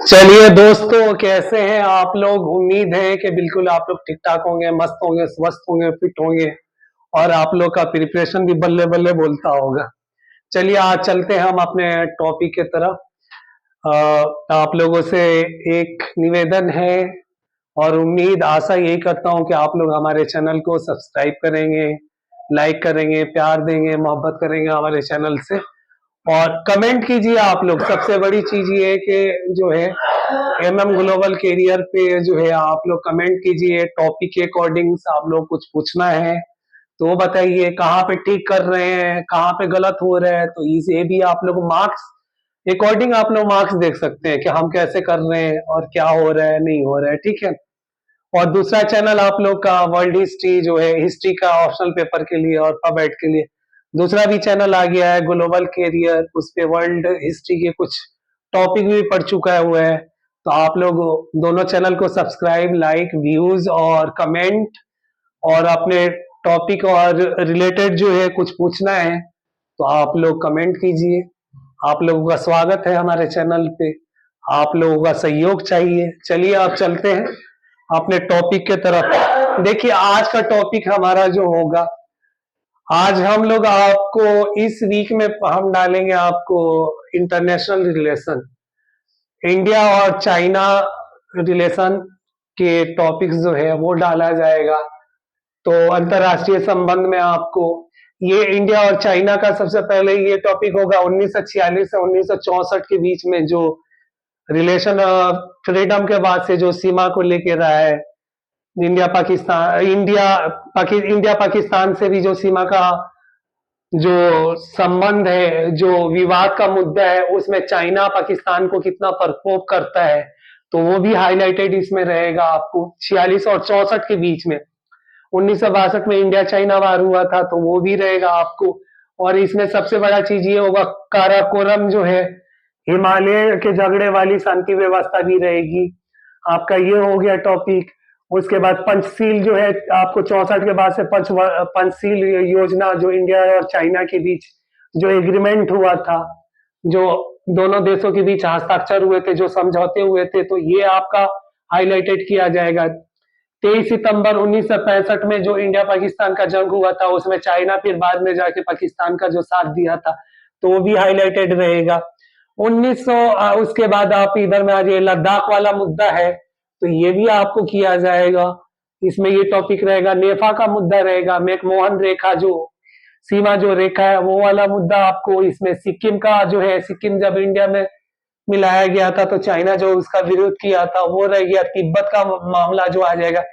चलिए दोस्तों, कैसे हैं आप लोग। उम्मीद है कि बिल्कुल आप लोग ठीक ठाक होंगे, मस्त होंगे, स्वस्थ होंगे, फिट होंगे और आप लोग का प्रिपरेशन भी बल्ले बल्ले बोलता होगा। चलिए आज चलते हैं हम अपने टॉपिक की तरफ। आप लोगों से एक निवेदन है और उम्मीद आशा यही करता हूं कि आप लोग हमारे चैनल को सब्सक्राइब करेंगे, लाइक करेंगे, प्यार देंगे, मोहब्बत करेंगे हमारे चैनल से और कमेंट कीजिए। आप लोग सबसे बड़ी चीज ये है कि जो है एमएम ग्लोबल कैरियर पे जो है आप लोग कमेंट कीजिए। टॉपिक के अकॉर्डिंग आप लोग कुछ पूछना है तो वो बताइए, कहाँ पे ठीक कर रहे हैं, कहाँ पे गलत हो रहा है, तो इसे भी आप लोग मार्क्स अकॉर्डिंग आप लोग मार्क्स देख सकते हैं कि हम कैसे कर रहे हैं और क्या हो रहा है, नहीं हो रहा है। ठीक है। और दूसरा चैनल आप लोग का वर्ल्ड हिस्ट्री जो है, हिस्ट्री का ऑप्शनल पेपर के लिए और पबएट के लिए दूसरा भी चैनल आ गया है, ग्लोबल कैरियर। उस पे वर्ल्ड हिस्ट्री के कुछ टॉपिक भी पढ़ चुका है हुआ है। तो आप लोग दोनों चैनल को सब्सक्राइब, लाइक, व्यूज और कमेंट और अपने टॉपिक और रिलेटेड जो है कुछ पूछना है तो आप लोग कमेंट कीजिए। आप लोगों का स्वागत है हमारे चैनल पे, आप लोगों का सहयोग चाहिए। चलिए आप चलते हैं अपने टॉपिक के तरफ। देखिए आज का टॉपिक हमारा जो होगा, आज हम लोग आपको इस वीक में हम डालेंगे आपको इंटरनेशनल रिलेशन, इंडिया और चाइना रिलेशन के टॉपिक्स जो है वो डाला जाएगा। तो अंतरराष्ट्रीय संबंध में आपको ये इंडिया और चाइना का सबसे पहले ये टॉपिक होगा 1946 से 1964 के बीच में जो रिलेशन फ्रीडम के बाद से जो सीमा को लेके रहा है। इंडिया पाकिस्तान से भी जो सीमा का जो संबंध है, जो विवाद का मुद्दा है, उसमें चाइना पाकिस्तान को कितना प्रकोप करता है तो वो भी हाईलाइटेड इसमें रहेगा आपको। 46 और 64 के बीच में 1962 में इंडिया चाइना वार हुआ था तो वो भी रहेगा आपको। और इसमें सबसे बड़ा चीज ये होगा, काराकोरम जो है, हिमालय के झगड़े वाली शांति व्यवस्था भी रहेगी आपका। ये हो गया टॉपिक। उसके बाद पंचशील जो है आपको 64 के बाद से पंचशील योजना जो इंडिया और चाइना के बीच जो एग्रीमेंट हुआ था, जो दोनों देशों के बीच हस्ताक्षर हुए थे, जो समझौते हुए थे, तो ये आपका हाईलाइटेड किया जाएगा। 23 सितंबर 1965 में जो इंडिया पाकिस्तान का जंग हुआ था उसमें चाइना फिर बाद में जाके पाकिस्तान का जो साथ दिया था तो वो भी हाईलाइटेड रहेगा। 1900 उसके बाद आप इधर में आ जाइए, लद्दाख वाला मुद्दा है तो ये भी आपको किया जाएगा। इसमें ये टॉपिक रहेगा। नेफा का मुद्दा रहेगा, मैकमोहन रेखा जो सीमा जो रेखा है वो वाला मुद्दा आपको। इसमें सिक्किम का जो है, सिक्किम जब इंडिया में मिलाया गया था तो चाइना जो उसका विरोध किया था वो रह गया। तिब्बत का मामला जो आ जाएगा,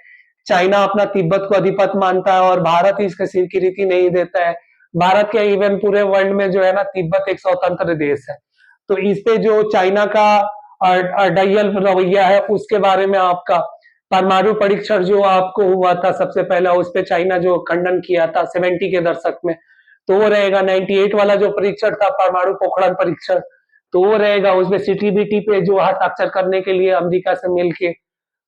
चाइना अपना तिब्बत को अधिपत्य मानता है और भारत इसके स्वीकृति नहीं देता है। भारत के इवन पूरे वर्ल्ड में जो है ना, तिब्बत एक स्वतंत्र देश है। तो इस पे जो चाइना का अड़ियल रवैया है उसके बारे में आपका परमाणु परीक्षण जो आपको हुआ था सबसे पहला, उस पे चाइना जो खंडन किया था 70 के दशक में, तो वो रहेगा। 98 वाला जो परीक्षण था, परमाणु पोखरण परीक्षण, तो वो रहेगा। उसमें सीटीबीटी पे जो हस्ताक्षर करने के लिए अमेरिका से मिलके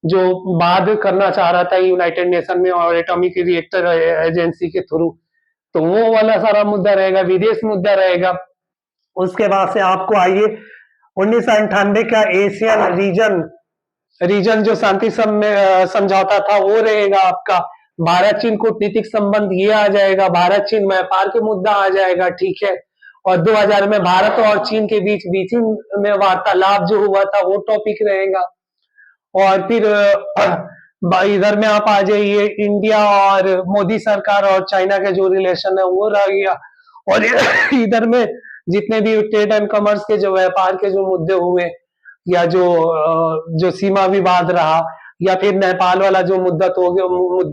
जो बात करना चाह रहा था यूनाइटेड नेशन में और एटॉमिक रिएक्टर एजेंसी के थ्रू, तो वो वाला सारा मुद्दा रहेगा। विदेश मुद्दा रहेगा। उसके बाद से आपको आइए 1998 का एशियन रीजन रीजन जो शांति समझौता था वो रहेगा आपका। भारत चीन कूटनीतिक संबंध ये आ जाएगा। भारत चीन व्यापार के मुद्दा आ जाएगा। ठीक है। और 2000 में भारत और चीन के बीच बीजिंग में वार्तालाप जो हुआ था वो टॉपिक रहेगा। और फिर इधर में आप आ जाइए, इंडिया और मोदी सरकार और चाइना के जो रिलेशन है वो रह गया। और इधर में जितने भी ट्रेड एंड कॉमर्स के जो व्यापार के जो मुद्दे हुए या जो सीमा विवाद रहा, या फिर नेपाल वाला जो मुद्दा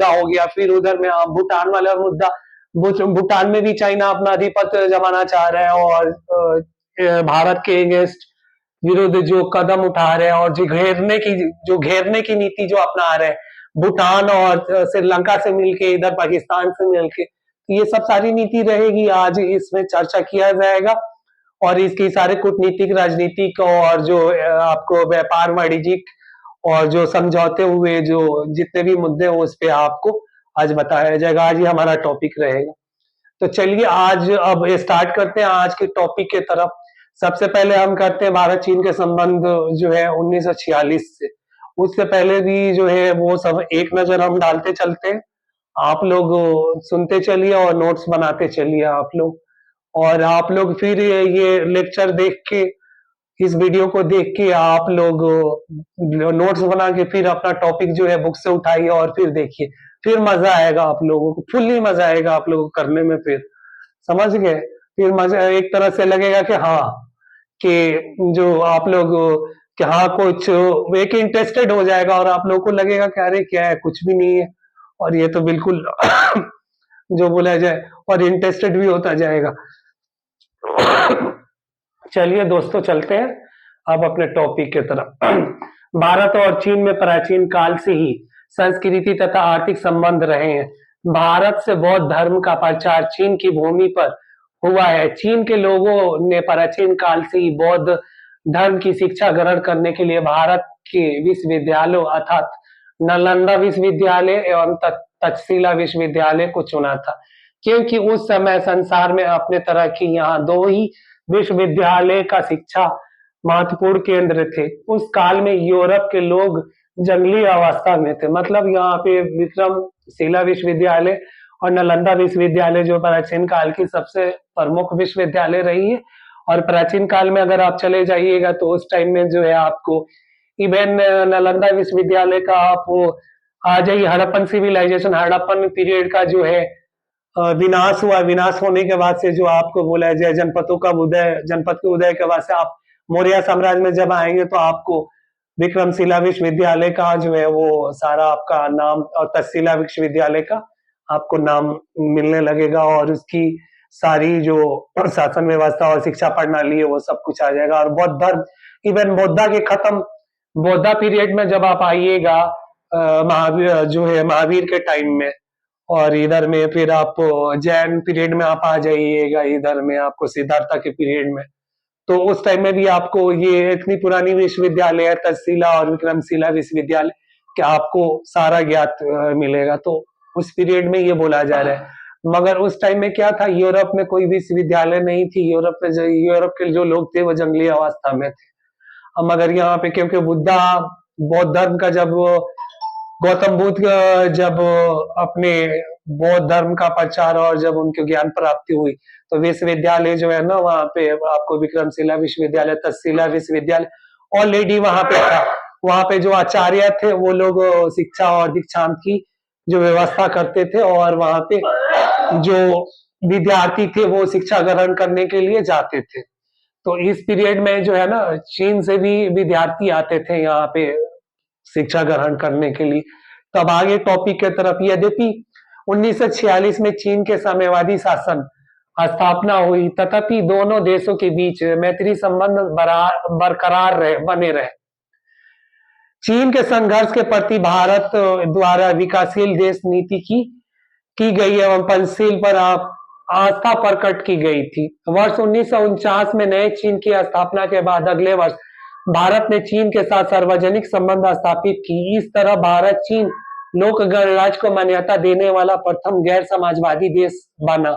हो गया, फिर उधर में भूटान वाला मुद्दा। भूटान में भी चाइना अपना आधिपत्य जमाना चाह रहा है और भारत के अगेंस्ट विरुद्ध जो कदम उठा रहे हैं और जो घेरने की नीति जो अपना रहे हैं, भूटान और श्रीलंका से मिलके, इधर पाकिस्तान से मिलके, ये सब सारी नीति रहेगी। आज इसमें चर्चा किया जाएगा और इसकी सारे कूटनीतिक, राजनीतिक और जो आपको व्यापार वाणिज्यिक और जो समझौते हुए जो जितने भी मुद्दे हैं उस पे आपको आज बताया जाएगा। आज ये हमारा टॉपिक रहेगा। तो चलिए आज अब स्टार्ट करते हैं आज के टॉपिक के तरफ। सबसे पहले हम करते हैं भारत चीन के संबंध जो है 1946 से। उससे पहले भी जो है वो सब एक नजर हम डालते चलते हैं। आप लोग सुनते चलिए और नोट्स बनाते चलिए आप लोग। और आप लोग फिर ये लेक्चर देख के, इस वीडियो को देख के आप लोग नोट्स बना के फिर अपना टॉपिक जो है बुक से उठाइए और फिर देखिए। फिर मजा आएगा आप लोगों को, फुल्ली मजा आएगा आप लोगों को करने में। फिर समझ गए? फिर मजा एक तरह से लगेगा कि हाँ, कि जो आप लोग कि हाँ कुछ एक इंटरेस्टेड हो जाएगा और आप लोगों को लगेगा कि अरे क्या है, कुछ भी नहीं है और ये तो बिल्कुल जो बोला जाए, और इंटरेस्टेड भी होता जाएगा। चलिए दोस्तों, चलते हैं अब अपने टॉपिक की तरफ। भारत और चीन में प्राचीन काल से ही संस्कृति तथा आर्थिक संबंध रहे हैं। भारत से बौद्ध धर्म का प्रचार चीन की भूमि पर हुआ है। चीन के लोगों ने प्राचीन काल से ही बौद्ध धर्म की शिक्षा ग्रहण करने के लिए भारत के विश्वविद्यालयों अर्थात नालंदा विश्वविद्यालय एवं तक्षशिला विश्वविद्यालय को चुना था, क्योंकि उस समय संसार में अपने तरह की यहाँ दो ही विश्वविद्यालय का शिक्षा महत्वपूर्ण केंद्र थे। उस काल में यूरोप के लोग जंगली अवस्था में थे। मतलब यहाँ पे विक्रमशिला विश्वविद्यालय और नालंदा विश्वविद्यालय जो प्राचीन काल की सबसे प्रमुख विश्वविद्यालय रही है। और प्राचीन काल में अगर आप चले जाइएगा तो उस टाइम में जो है आपको इवन नालंदा विश्वविद्यालय का आप आ जाइए, हड़प्पन सिविलाइजेशन, हड़प्पन पीरियड का जो है विनाश हुआ। विनाश होने के बाद से जो आपको बोला जाए जनपदों का उदय, जनपद के उदय के बाद से आप मौर्य साम्राज्य में जब आएंगे तो आपको विक्रमशिला विश्वविद्यालय का जो है वो सारा आपका नाम और तक्षशिला विश्वविद्यालय का आपको नाम मिलने लगेगा और उसकी सारी जो शासन व्यवस्था और शिक्षा प्रणाली है वो सब कुछ आ जाएगा। और बौद्ध धर्म, इवन बौद्धा के खत्म, बौद्धा पीरियड में जब आप आइएगा महावीर जो है महावीर के टाइम में, और इधर में फिर आप जैन पीरियड में आप आ जाइएगा, इधर में आपको सिद्धार्था के पीरियड में, तो उस टाइम में भी आपको ये इतनी पुरानी विश्वविद्यालय है तक्षशिला और विक्रमशिला विश्वविद्यालय कि आपको सारा ज्ञात मिलेगा। तो उस पीरियड में ये बोला जा रहा है। मगर उस टाइम में क्या था, यूरोप में कोई विश्वविद्यालय नहीं थी। यूरोप के जो लोग थे वो जंगली अवस्था में थे। मगर यहाँ पे क्योंकि बौद्ध धर्म का जब गौतम बुद्ध जब अपने बौद्ध धर्म का प्रचार और जब उनके ज्ञान प्राप्ति हुई तो विश्वविद्यालय जो है ना, वहाँ पे आपको विक्रमशिला विश्वविद्यालय, तक्षशिला विश्वविद्यालय ऑलरेडी वहाँ पे था। वहाँ पे जो आचार्य थे वो लोग शिक्षा और दीक्षांत की जो व्यवस्था करते थे और वहाँ पे जो विद्यार्थी थे वो शिक्षा ग्रहण करने के लिए जाते थे। तो इस पीरियड में जो है ना, चीन से भी विद्यार्थी आते थे यहाँ पे शिक्षा ग्रहण करने के लिए। तब आगे टॉपिक की तरफ, यद्यपि 1946 में चीन के साम्यवादी शासन स्थापना हुई, तथापि दोनों देशों के बीच मैत्री संबंध बरकरार बने रहे। चीन के संघर्ष के प्रति भारत द्वारा विकासशील देश नीति की गई एवं पंचशील पर आस्था प्रकट की गई थी। वर्ष 1949 में नए चीन की स्थापना के बाद अगले वर्ष भारत ने चीन के साथ सार्वजनिक संबंध स्थापित की। इस तरह भारत चीन लोक गणराज्य को मान्यता देने वाला प्रथम गैर समाजवादी देश बना।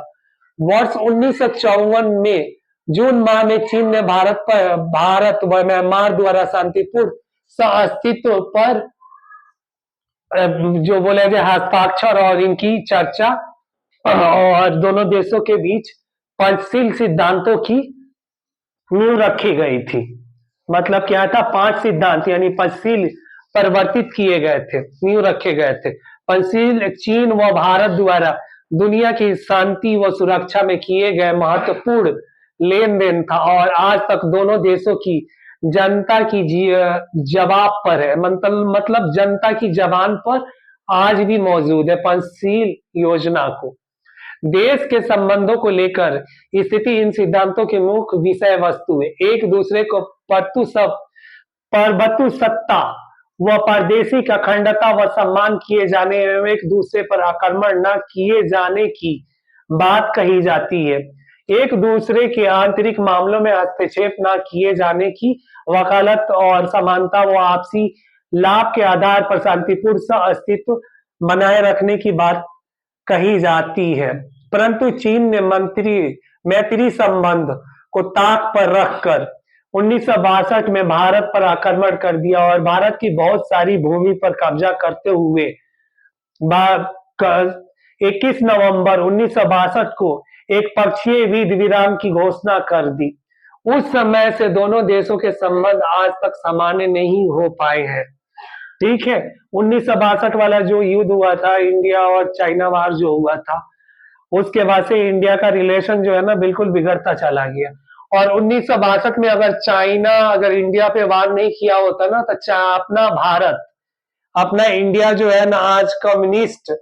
वर्ष 1954 में जून माह में चीन ने भारत व म्यांमार द्वारा शांतिपूर्ण सहअस्तित्व पर जो बोले गए हस्ताक्षर और इनकी चर्चा और दोनों देशों के बीच पंचशील सिद्धांतों की नींव रखी गई थी। मतलब क्या था, 5 सिद्धांत यानी पंचशील परिवर्तित किए गए थे, नींव रखे गए थे। पंचशील चीन व भारत द्वारा दुनिया की शांति व सुरक्षा में किए गए महत्वपूर्ण लेन देन था और आज तक दोनों देशों की जनता की जवाब पर है। मतलब जनता की जबान पर आज भी मौजूद है पंचशील योजना को। देश के संबंधों को लेकर स्थिति इन सिद्धांतों के मुख्य विषय वस्तु है। एक दूसरे को परबतु सत्ता व परदेशी का अखंडता व सम्मान किए जाने एवं एक दूसरे पर आक्रमण न किए जाने की बात कही जाती है। एक दूसरे के आंतरिक मामलों में हस्तक्षेप न किए जाने की वकालत और समानता व आपसी लाभ के आधार पर शांतिपूर्ण सहअस्तित्व बनाए रखने की बात कही जाती है। परंतु चीन ने मैत्री संबंध को ताक पर रखकर 1962 में भारत पर आक्रमण कर दिया और भारत की बहुत सारी भूमि पर कब्जा करते हुए 21 नवंबर 1962 को एक पक्षीय युद्ध विराम की घोषणा कर दी। उस समय से दोनों देशों के संबंध आज तक सामान्य नहीं हो पाए हैं। ठीक है, 1962 वाला जो युद्ध हुआ था, इंडिया और चाइना वार जो हुआ था, उसके बाद से इंडिया का रिलेशन जो है ना बिल्कुल बिगड़ता चला गया। और 1962 में अगर चाइना अगर इंडिया पे वार नहीं किया होता ना, तो अपना भारत, अपना इंडिया जो है ना आज कम्युनिस्ट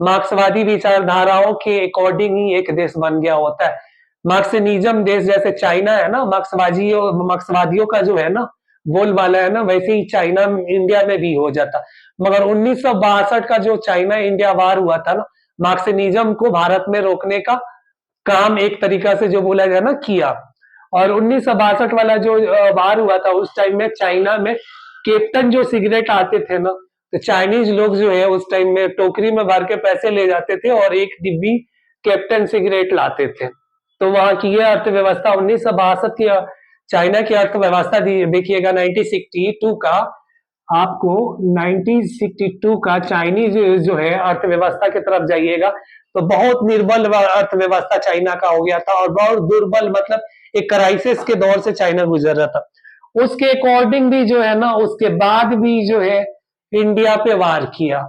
मार्क्सवादी विचारधाराओं के अकॉर्डिंग ही एक देश बन गया होता है। मार्क्सिज्म देश जैसे चाइना है ना, मार्क्सवादियों का जो है ना बोलबाला है ना, वैसे ही चाइना इंडिया में भी हो जाता। मगर 1962 का जो चाइना इंडिया वार हुआ था ना, मार्क्सिज्म को भारत में रोकने का काम एक तरीका से जो बोला जाए ना किया। और 1962 वाला जो वार हुआ था, उस टाइम में चाइना में कैप्टन जो सिगरेट आते थे ना, तो चाइनीज लोग जो है उस टाइम में टोकरी में भर के पैसे ले जाते थे और एक डिब्बी कैप्टन सिगरेट लाते थे। तो वहां की यह अर्थव्यवस्था 1962 की चाइना की अर्थव्यवस्था देखिएगा 1962 का, आपको 1962 का चाइनीज जो है अर्थव्यवस्था की तरफ जाइएगा तो बहुत निर्बल अर्थव्यवस्था चाइना का हो गया था और बहुत दुर्बल, मतलब एक क्राइसिस के दौर से चाइना गुजर रहा था। उसके अकॉर्डिंग भी जो है ना, उसके बाद भी जो है इंडिया पे वार किया।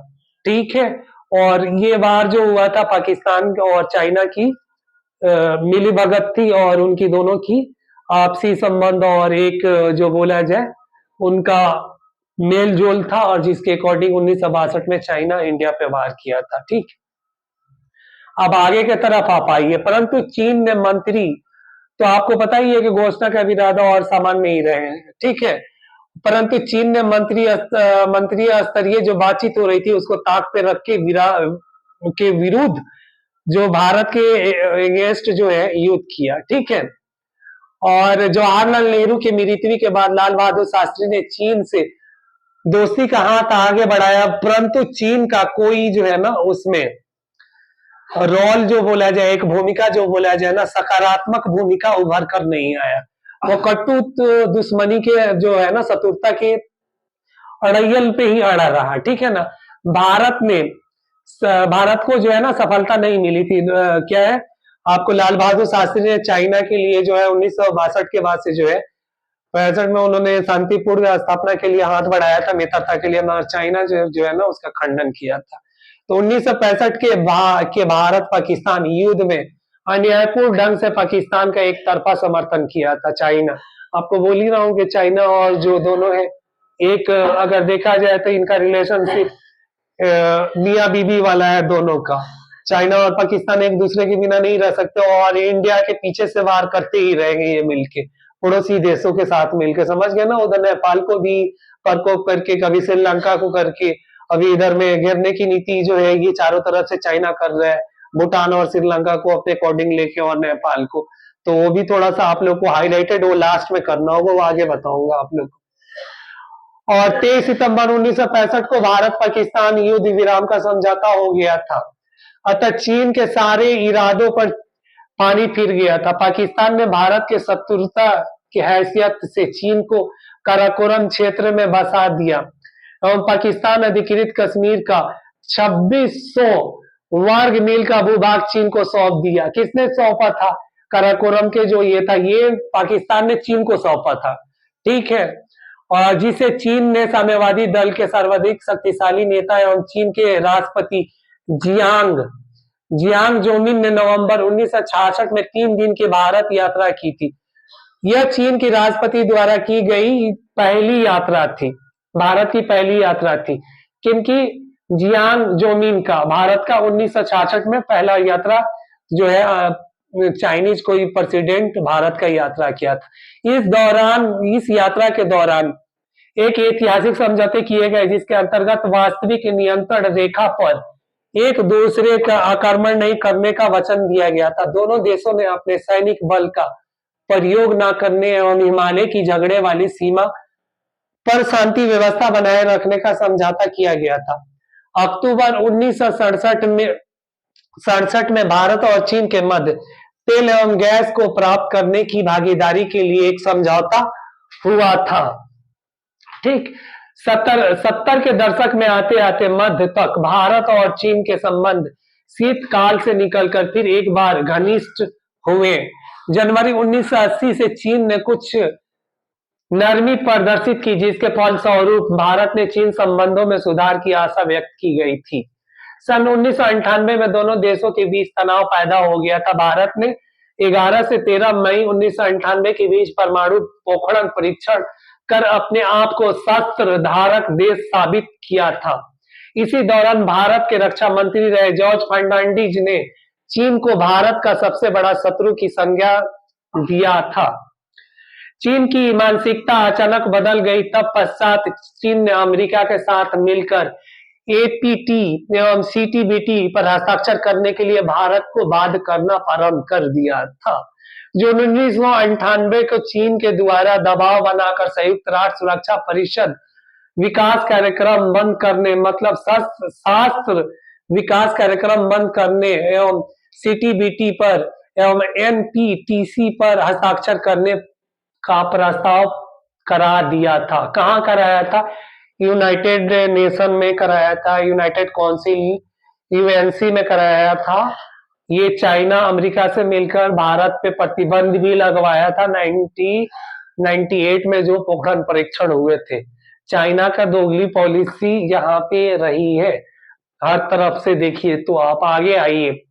ठीक है, और ये वार जो हुआ था पाकिस्तान और चाइना की मिली भगत थी और उनकी दोनों की आपसी संबंध और एक जो बोला जाए उनका मेल जोल था, और जिसके अकॉर्डिंग 1962 में चाइना इंडिया पे वार किया था। ठीक, अब आगे की तरफ आप आइए। परंतु चीन ने मंत्री, तो आपको पता ही है कि घोषणा का इरादा और सामान नहीं रहे हैं। ठीक है, परंतु चीन ने मंत्री स्तरीय जो बातचीत हो रही थी उसको ताक पे रख के विरुद्ध जो भारत के अगेंस्ट जो है युद्ध किया। ठीक है, और जवाहरलाल नेहरू के मृत्यु के बाद लाल बहादुर शास्त्री ने चीन से दोस्ती का हाथ आगे बढ़ाया, परंतु चीन का कोई जो है ना उसमें रोल जो बोला जाए, एक भूमिका जो बोला जाए ना, सकारात्मक भूमिका उभर कर नहीं आया। वो कटुत दुश्मनी के जो है ना, शत्रुता के अड़ैयल पे ही अड़ा रहा। ठीक है ना, भारत को जो है ना सफलता नहीं मिली थी। क्या है, आपको लाल बहादुर शास्त्री ने चाइना के लिए जो है 1962 के बाद से जो है 65 में उन्होंने शांतिपूर्ण स्थापना के लिए हाथ बढ़ाया था, मित्रता के लिए, मगर चाइना जो है ना उसका खंडन किया था। तो 1965 के भारत पाकिस्तान युद्ध में अन्यायपूर्ण ढंग से पाकिस्तान का एक तरफा समर्थन किया था चाइना। आपको बोल ही रहा हूँ कि चाइना और जो दोनों है, एक अगर देखा जाए तो इनका रिलेशनशिप मियाँ बीबी वाला है दोनों का। चाइना और पाकिस्तान एक दूसरे के बिना नहीं रह सकते और इंडिया के पीछे से वार करते ही रहेंगे ये मिलके, पड़ोसी देशों के साथ मिलकर। समझ गए ना, उधर नेपाल को भी प्रकोप करके, कभी श्रीलंका को करके, अभी इधर में घेरने की नीति जो है ये चारों तरफ से चाइना कर रहा है, भूटान और श्रीलंका को अपने अकॉर्डिंग लेके और नेपाल को। तो वो भी थोड़ा सा आप लोग को हाईलाइटेड वो लास्ट में करना होगा, वो आगे बताऊंगा आप लोग को। और 23 सितंबर 1965 को भारत पाकिस्तान युद्ध विराम का समझौता हो गया था। अतः चीन के सारे इरादों पर पानी फिर गया था। पाकिस्तान ने भारत के शत्रुता की हैसियत से चीन को काराकोरम क्षेत्र में बसा दिया एवं पाकिस्तान अधिकृत कश्मीर का 2600 वर्ग मील का भूभाग चीन को सौंप दिया। किसने सौंपा था? काराकोरम के जो ये था, ये पाकिस्तान ने चीन को सौंपा था। ठीक है, और जिसे चीन ने साम्यवादी दल के सर्वाधिक शक्तिशाली नेता एवं चीन के राष्ट्रपति जियांग जोमिन ने नवंबर 1966 में 3 दिन की भारत यात्रा की थी। यह चीन की राष्ट्रपति द्वारा की गई पहली यात्रा थी, भारत की पहली यात्रा थी। क्योंकि जियांग जोमिन का भारत का 1966 में पहला यात्रा जो है चाइनीज कोई प्रेसिडेंट भारत का यात्रा किया था। इस यात्रा के दौरान एक ऐतिहासिक समझौते किए गए जिसके अंतर्गत वास्तविक नियंत्रण रेखा पर एक दूसरे का आक्रमण नहीं करने का वचन दिया गया था। दोनों देशों ने अपने सैनिक बल का प्रयोग न करने एवं हिमालय की झगड़े वाली सीमा पर शांति व्यवस्था बनाए रखने का समझौता किया गया था। अक्टूबर 1967 में भारत और चीन के मध्य तेल एवं गैस को प्राप्त करने की भागीदारी के लिए एक समझौता हुआ था। ठीक, सत्तर के दशक में आते आते मध्य तक भारत और चीन के संबंध शीतकाल से निकलकर फिर एक बार घनिष्ठ हुए। जनवरी 1980 से चीन ने कुछ नरमी प्रदर्शित की, जिसके फलस्वरूप भारत ने चीन संबंधों में सुधार की आशा व्यक्त की गई थी। सन 1998 में दोनों देशों के बीच तनाव पैदा हो गया था। भारत ने 11 से 13 मई 1998 के बीच परमाणु पोखरण परीक्षण कर अपने आप को शस्त्र धारक देश साबित किया था। इसी दौरान भारत के रक्षा मंत्री रहे जॉर्ज फर्नांडीज ने चीन को भारत का सबसे बड़ा शत्रु की संज्ञा दिया था। चीन की मानसिकता अचानक बदल गई। तब पश्चात चीन ने अमेरिका के साथ मिलकर एपीटी एवं सीटीबीटी पर हस्ताक्षर करने के लिए भारत को बाध्य करना प्रारंभ कर दिया था। जो 1998 को चीन के द्वारा दबाव बनाकर संयुक्त राष्ट्र सुरक्षा परिषद विकास कार्यक्रम बंद करने, मतलब शास्त्र विकास कार्यक्रम बंद करने एवं सीटीबीटी पर एवं एनपीटीसी पर हस्ताक्षर करने का प्रस्ताव करा दिया था। कहाँ कराया था? यूनाइटेड नेशन में कराया था, यूनाइटेड काउंसिल यूएनसी में कराया था। ये चाइना अमेरिका से मिलकर भारत पे प्रतिबंध भी लगवाया था 1998 में जो पोखरण परीक्षण हुए थे। चाइना का दोगली पॉलिसी यहाँ पे रही है हर तरफ से। देखिए तो आप आगे आइए।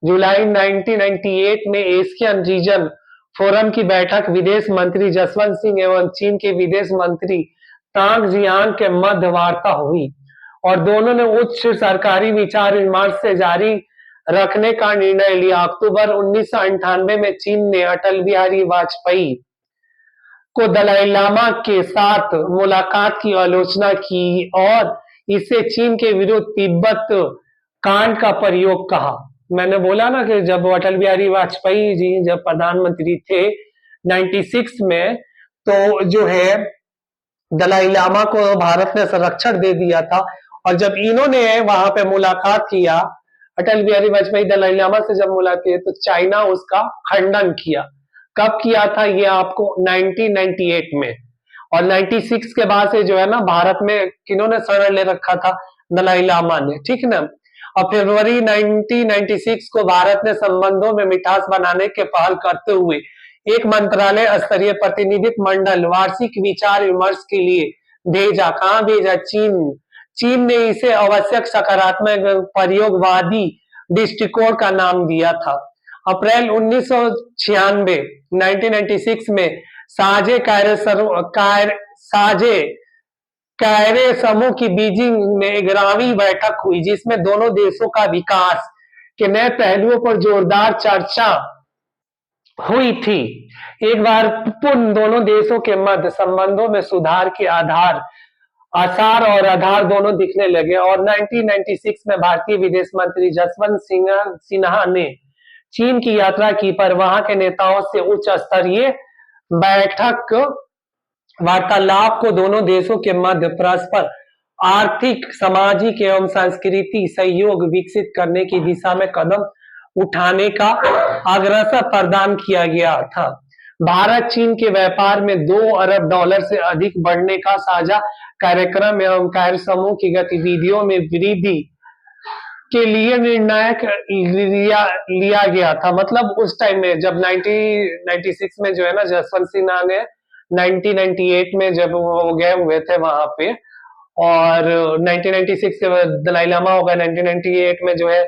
जुलाई 1998 में एशियन रीजन फोरम की बैठक विदेश मंत्री जसवंत सिंह एवं चीन के विदेश मंत्री तांग जियांग के मध्य वार्ता हुई और दोनों ने उच्च सरकारी विचार विमर्श से जारी रखने का निर्णय लिया। अक्टूबर 1998 में चीन ने अटल बिहारी वाजपेयी को दलाई लामा के साथ मुलाकात की आलोचना की और इसे चीन के विरुद्ध तिब्बत कांड का प्रयोग कहा। मैंने बोला ना कि जब अटल बिहारी वाजपेयी जी जब प्रधानमंत्री थे 96 में, तो जो है दलाई लामा को भारत ने संरक्षण दे दिया था और जब इन्होंने वहां पे मुलाकात किया, अटल बिहारी वाजपेयी दलाई लामा से जब मुलाकात तो चाइना उसका खंडन किया। कब किया था ये? आपको 1998 में। और 96 के बाद से जो है ना भारत में किन्होंने शरण ले रखा था? दलाई लामा ने, ठीक ना। और फरवरी 1996 को भारत ने संबंधों में मिठास बनाने के पहल करते हुए एक मंत्रालय स्तरीय प्रतिनिधित्व मंडल वार्षिक विचार विमर्श के लिए भेजा। कहाँ भेजा? चीन। चीन ने इसे आवश्यक सकारात्मक प्रयोगवादी दृष्टिकोण का नाम दिया था। अप्रैल 1996 में साझे कार्य समूह की बीजिंग में 11वीं बैठक हुई जिसमें दोनों देशों का विकास के नए पहलुओं पर जोरदार चर्चा हुई थी। एक बार पुनः दोनों देशों के मध्य संबंधों में सुधार के आसार और आधार दोनों दिखने लगे और 1996 में भारतीय विदेश मंत्री जसवंत सिन्हा ने चीन की यात्रा की पर वहां के नेताओं से उच्च स्तरीय बैठक वार्तालाप को दोनों देशों के मध्य परस्पर आर्थिक, सामाजिक एवं सांस्कृतिक सहयोग विकसित करने की दिशा में कदम उठाने का आग्रह प्रदान किया गया था। भारत चीन के व्यापार में $2 अरब से अधिक बढ़ने का साझा कार्यक्रम एवं कार्य समूह की गतिविधियों में वृद्धि के लिए निर्णायक लिया गया था। मतलब उस टाइम में जब 1996 में जो है ना जसवंत सिन्हा ने 1998 में जब वो गए हुए थे वहां पे और 1996 के बाद दलाई लामा होगा 1998 में जो है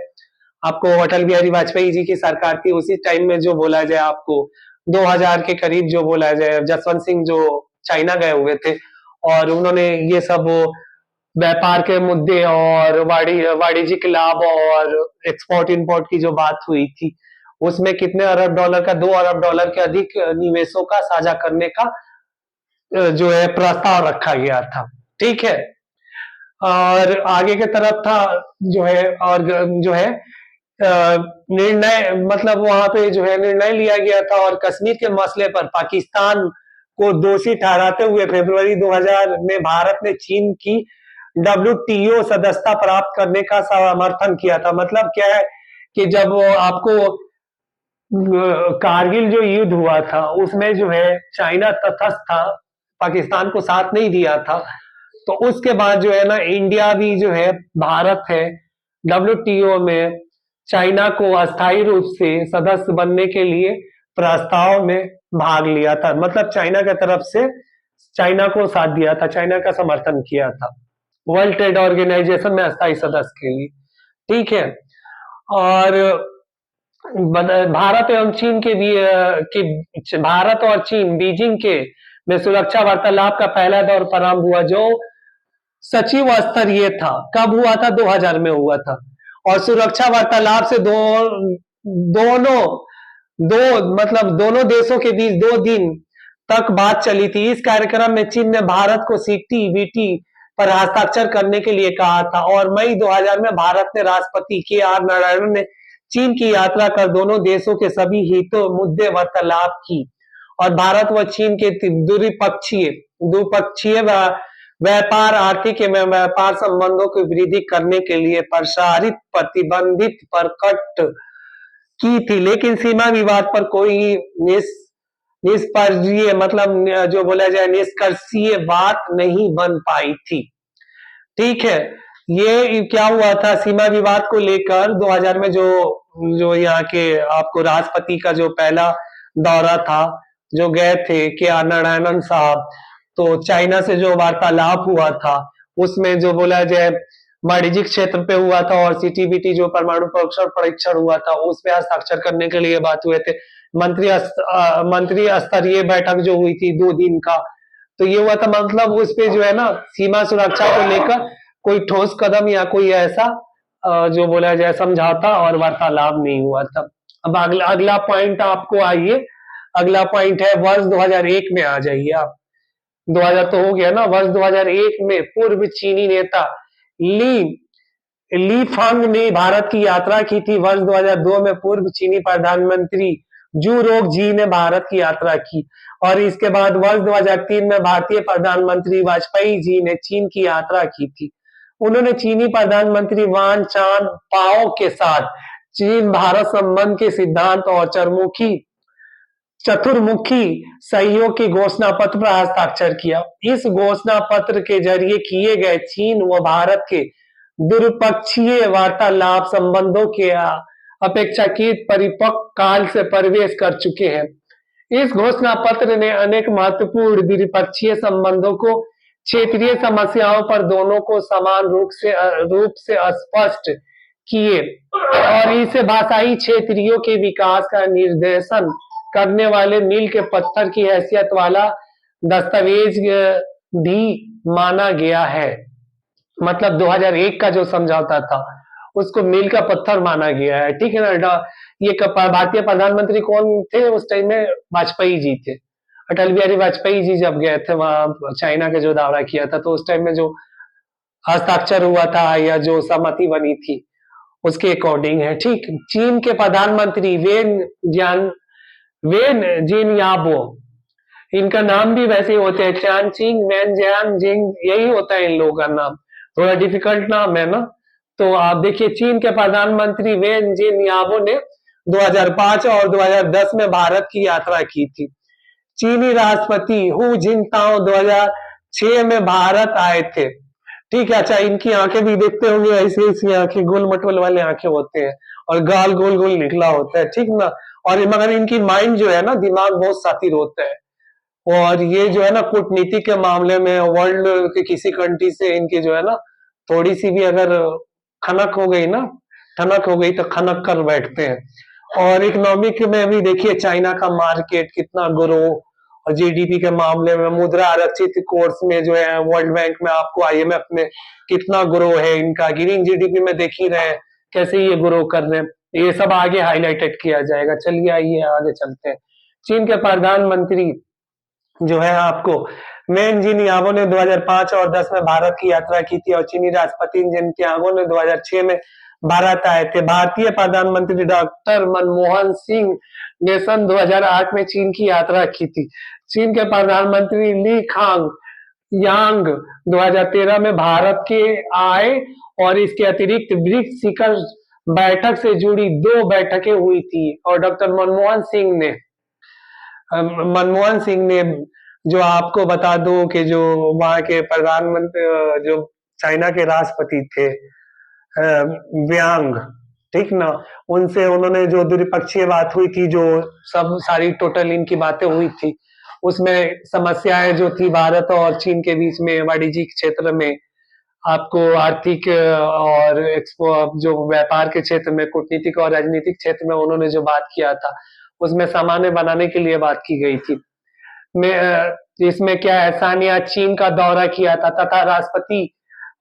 आपको अटल बिहारी वाजपेयी जी की सरकार थी। उसी टाइम में जो बोला जाए आपको 2000 के करीब जो बोला जाए जसवंत सिंह जो चाइना गए हुए थे और उन्होंने ये सब व्यापार के मुद्दे और वाणिज्यिक लाभ और एक्सपोर्ट इंपोर्ट की जो बात हुई थी उसमें कितने अरब डॉलर का $2 अरब के अधिक निवेशों का साझा करने का जो है प्रस्ताव रखा गया था। ठीक है, और आगे की तरफ था जो है और जो है निर्णय, मतलब वहां पे जो है निर्णय लिया गया था और कश्मीर के मसले पर पाकिस्तान को दोषी ठहराते हुए फरवरी 2000 में भारत ने चीन की WTO सदस्यता प्राप्त करने का समर्थन किया था। मतलब क्या है कि जब आपको कारगिल जो युद्ध हुआ था उसमें जो है चाइना तटस्थ था, पाकिस्तान को साथ नहीं दिया था। तो उसके बाद जो है ना इंडिया भी जो है, भारत है, डब्ल्यूटीओ में चाइना को अस्थायी रूप से सदस्य बनने के लिए प्रस्ताव में भाग लिया था। मतलब चाइना की तरफ से चाइना को साथ दिया था, चाइना का समर्थन किया था वर्ल्ड ट्रेड ऑर्गेनाइजेशन में अस्थायी सदस्य के लिए। ठीक है। और भारत एवं चीन के भी भारत और चीन बीजिंग के में सुरक्षा वार्तालाप का पहला दौर प्रारंभ हुआ, जो सचिव स्तरीय था। कब हुआ था? 2000 में हुआ था। और सुरक्षा वार्तालाप से दोनों दो मतलब दोनों देशों के बीच 2 दिन तक बात चली थी। इस कार्यक्रम में चीन ने भारत को सीटीबीटी पर हस्ताक्षर करने के लिए कहा था। और मई 2000 में भारत ने राष्ट्रपति के.आर. नारायणन ने चीन की यात्रा कर दोनों देशों के सभी हितों मुद्दे वार्तालाप की। और भारत व चीन के द्विपक्षीय व्यापार, आर्थिक एवं व्यापार संबंधों की वृद्धि करने के लिए प्रसारित प्रतिबंधित पर कट की थी। लेकिन सीमा विवाद पर कोई निष्पर्जीय मतलब जो बोला जाए निष्कर्षीय बात नहीं बन पाई थी। ठीक है। ये क्या हुआ था सीमा विवाद को लेकर 2000 में जो यहाँ के आपको राष्ट्रपति का जो पहला दौरा था, जो गए थे के.आर. नारायणन साहब, तो चाइना से जो वार्तालाप हुआ था उसमें जो बोला जाए वाणिज्यिक क्षेत्र पे हुआ था। और सीटीबीटी जो परमाणु परीक्षण हुआ था उस पे हस्ताक्षर करने के लिए बात हुए थे। मंत्री स्तरीय बैठक जो हुई थी 2 दिन का, तो ये हुआ था। मतलब उस पे जो है ना सीमा सुरक्षा को लेकर कोई ठोस कदम या कोई ऐसा जो बोला जाए समझौता और वार्तालाप नहीं हुआ था। अब अगला पॉइंट आपको आइए, अगला पॉइंट है वर्ष 2001 में आ जाइए आप। 2000 तो हो गया ना। वर्ष 2001 में पूर्व चीनी नेता ली फंग ने भारत की यात्रा की थी। वर्ष 2002 में पूर्व चीनी प्रधानमंत्री जू रोक जी ने भारत की यात्रा की। और इसके बाद वर्ष 2003 में भारतीय प्रधानमंत्री वाजपेयी जी ने चीन की यात्रा की थी। उन्होंने चीनी प्रधानमंत्री वान चान पाओ के साथ चीन भारत संबंध के सिद्धांत और चतुर्मुखी सहयोग की घोषणा पत्र पर हस्ताक्षर किया। इस घोषणा पत्र के जरिए किए गए चीन व भारत के द्विपक्षीय वार्तालाप संबंधों के अपेक्षाकृत परिपक्व काल से प्रवेश कर चुके हैं। इस घोषणा पत्र ने अनेक महत्वपूर्ण द्विपक्षीय संबंधों को क्षेत्रीय समस्याओं पर दोनों को समान रूप से स्पष्ट किए और इसे भाषाई क्षेत्रों के विकास का निर्देशन करने वाले मील के पत्थर की हैसियत वाला दस्तावेज भी माना गया है। मतलब 2001 का जो समझौता था उसको मील का पत्थर माना गया है। ठीक है ना। ये भारतीय प्रधानमंत्री कौन थे उस टाइम में? वाजपेयी जी थे। अटल बिहारी वाजपेयी जी जब गए थे वहां चाइना का जो दौरा किया था, तो उस टाइम में जो हस्ताक्षर हुआ था या जो सहमति बनी थी उसके अकॉर्डिंग है। ठीक। चीन के प्रधानमंत्री वेन जिनयाबो, इनका नाम भी वैसे ही होते हैं, चानचिंग वेनजियान जिंग, यही होता है इन लोगों का नाम। थोड़ा डिफिकल्ट नाम है ना। तो आप देखिए चीन के प्रधानमंत्री वेन जिनयाबो ने 2005 और 2010 में भारत की यात्रा की थी। चीनी राष्ट्रपति हु जिनताओ 2006 में भारत आए थे। ठीक है। अच्छा, इनकी आंखें भी देखते होंगे ऐसी ऐसी आंखें, गोल मटोल वाले आंखें होते हैं और गाल गोल गोल निकला होता है। ठीक ना। और मगर इनकी माइंड जो है ना, दिमाग बहुत शातिर होता है। और ये जो है ना कूटनीति के मामले में वर्ल्ड के किसी कंट्री से इनकी जो है ना थोड़ी सी भी अगर खनक हो गई ना, ठनक हो गई तो खनक कर बैठते हैं। और इकोनॉमिक में भी देखिए चाइना का मार्केट कितना ग्रो, और जीडीपी के मामले में मुद्रा आरक्षित कोर्स में जो है वर्ल्ड बैंक में आपको आईएमएफ में कितना ग्रो है इनका, गिनिंग जीडीपी में देख ही रहे हैं कैसे ये ग्रो कर रहे हैं। ये सब आगे हाईलाइटेड किया जाएगा। चलिए आइए आगे चलते हैं। चीन के प्रधानमंत्री जो है आपको वेन जिनयाबो ने 2005 और 10 में भारत की यात्रा की थी। और चीनी राष्ट्रपति जिनपिंग ने 2006 में भारत आए थे। भारतीय प्रधानमंत्री डॉक्टर मनमोहन सिंह ने सन 2008 में चीन की यात्रा की थी। चीन के प्रधानमंत्री ली खांग यांग 2013 में भारत के आए और इसके अतिरिक्त ब्रिक्स शिखर बैठक से जुड़ी 2 बैठकें हुई थी और डॉक्टर मनमोहन सिंह ने जो आपको बता दूं कि जो वहाँ के प्रधानमंत्री जो चाइना के राष्ट्रपति थे व्यांग, ठीक ना, उनसे उन्होंने जो द्विपक्षीय बात हुई थी, जो सब सारी टोटल इनकी बातें हुई थी, उसमें समस्याएं जो थी भारत और चीन के बीच में वाणिज्यिक क्षेत्र में, आपको आर्थिक और एक्सपो जो व्यापार के क्षेत्र में, कूटनीतिक और राजनीतिक क्षेत्र में उन्होंने जो बात किया था, उसमें सामान्य बनाने के लिए बात की गई थी। इसमें क्या है, सानिया चीन का दौरा किया था तथा राष्ट्रपति,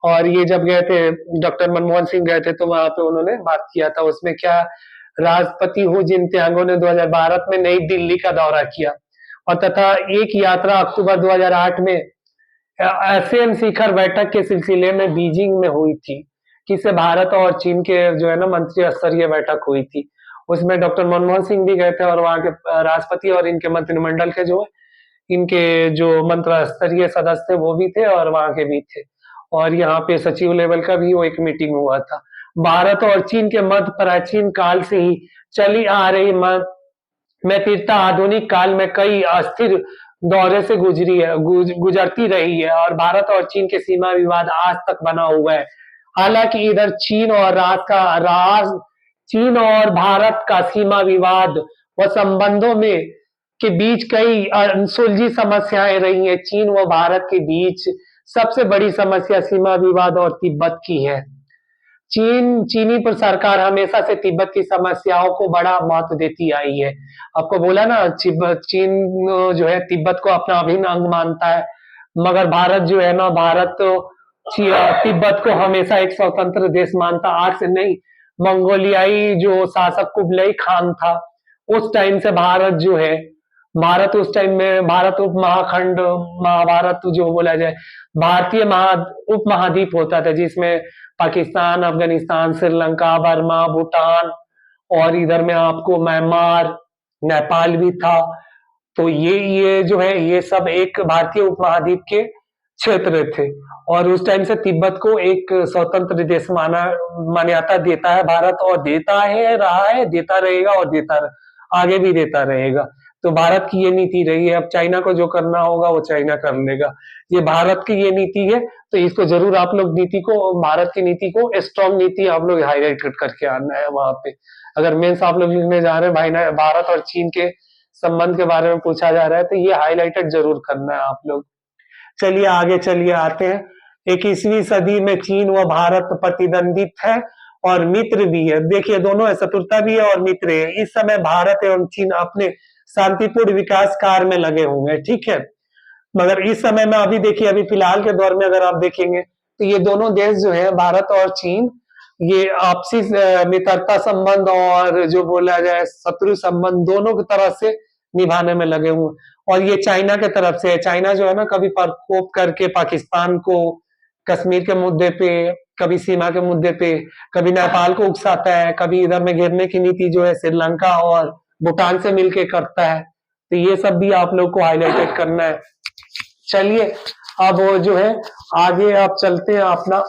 और ये जब गए थे, डॉक्टर मनमोहन सिंह गए थे तो वहां पे उन्होंने बात किया था। उसमें क्या, राष्ट्रपति हु जिनतांगो ने 2012 में नई दिल्ली का दौरा किया और तथा एक यात्रा अक्टूबर 2008 में एशियन शिखर बैठक के सिलसिले में बीजिंग में हुई थी, जिससे भारत और चीन के जो है ना मंत्री स्तरीय बैठक हुई थी। उसमें डॉक्टर मनमोहन सिंह भी गए थे और वहां के राष्ट्रपति और इनके मंत्रिमंडल के जो इनके जो मंत्र स्तरीय सदस्य थे वो भी थे और वहां के भी थे, और यहाँ पे सचिव लेवल का भी वो एक मीटिंग हुआ था। भारत और चीन के मध्य प्राचीन काल से ही चली आ रही मित्रता आधुनिक काल में कई अस्थिर दौरे से गुजरती रही है और भारत और चीन के सीमा विवाद आज तक बना हुआ है। हालांकि इधर चीन और भारत का सीमा विवाद व संबंधों में के बीच कई अनसुलझी समस्याएं रही हैं। चीन व भारत के बीच सबसे बड़ी समस्या सीमा विवाद और तिब्बत की है। चीनी पर सरकार हमेशा से तिब्बत की समस्याओं को बड़ा महत्व देती आई है। आपको बोला ना, चीन जो है तिब्बत को अपना अभिन्न अंग मानता है, मगर भारत जो है ना, भारत तो तिब्बत को हमेशा एक स्वतंत्र देश मानता, आज से नहीं। मंगोलियाई जो शासक कुबलई खान था, उस टाइम से भारत जो है, भारत उस टाइम में भारत उपमहाखंड, महाभारत जो बोला जाए, भारतीय उपमहाद्वीप होता था, जिसमें पाकिस्तान, अफगानिस्तान, श्रीलंका, बर्मा, भूटान और इधर में आपको म्यांमार, नेपाल भी था। तो ये जो है, ये सब एक भारतीय उपमहाद्वीप के क्षेत्र थे और उस टाइम से तिब्बत को एक स्वतंत्र देश मान्यता देता है भारत, और देता है, रहा है, देता रहेगा और आगे भी देता रहेगा। तो भारत की ये नीति रही है। अब चाइना को जो करना होगा वो चाइना कर लेगा, ये भारत की ये नीति है। तो इसको जरूर आप लोग नीति को, भारत की नीति को स्ट्रॉन्ग नीति आप लोग हाईलाइट करके आना है वहां पे। अगर मेंस आप लोग लिखने जा रहे हैं भाई ना, भारत और चीन के संबंध के बारे में पूछा जा रहा है, तो ये हाईलाइटेड जरूर करना है आप लोग। चलिए आगे चलिए आते हैं। 21वीं सदी में चीन व भारत प्रतिद्वंदित है और मित्र भी है। देखिए दोनों है, शत्रुता भी है और मित्र है। इस समय भारत एवं चीन अपने शांतिपूर्ण विकास कार्य में लगे हुए हैं, ठीक है। मगर इस समय में अभी देखिए, अभी फिलहाल के दौर में अगर आप देखेंगे तो ये दोनों देश जो है, भारत और चीन, ये आपसी मित्रता संबंध और जो बोला जाए शत्रु संबंध, दोनों की तरफ से निभाने में लगे हुए। और ये चाइना के तरफ से है। चाइना जो है ना, कभी प्रकोप करके पाकिस्तान को कश्मीर के मुद्दे पे, कभी सीमा के मुद्दे पे, कभी नेपाल को उकसाता है, कभी इधर में घेरने की नीति जो है श्रीलंका और भूटान से मिलके करता है। तो ये सब भी आप लोग को हाईलाइटेड करना है। चलिए अब वो जो है आगे आप चलते हैं अपना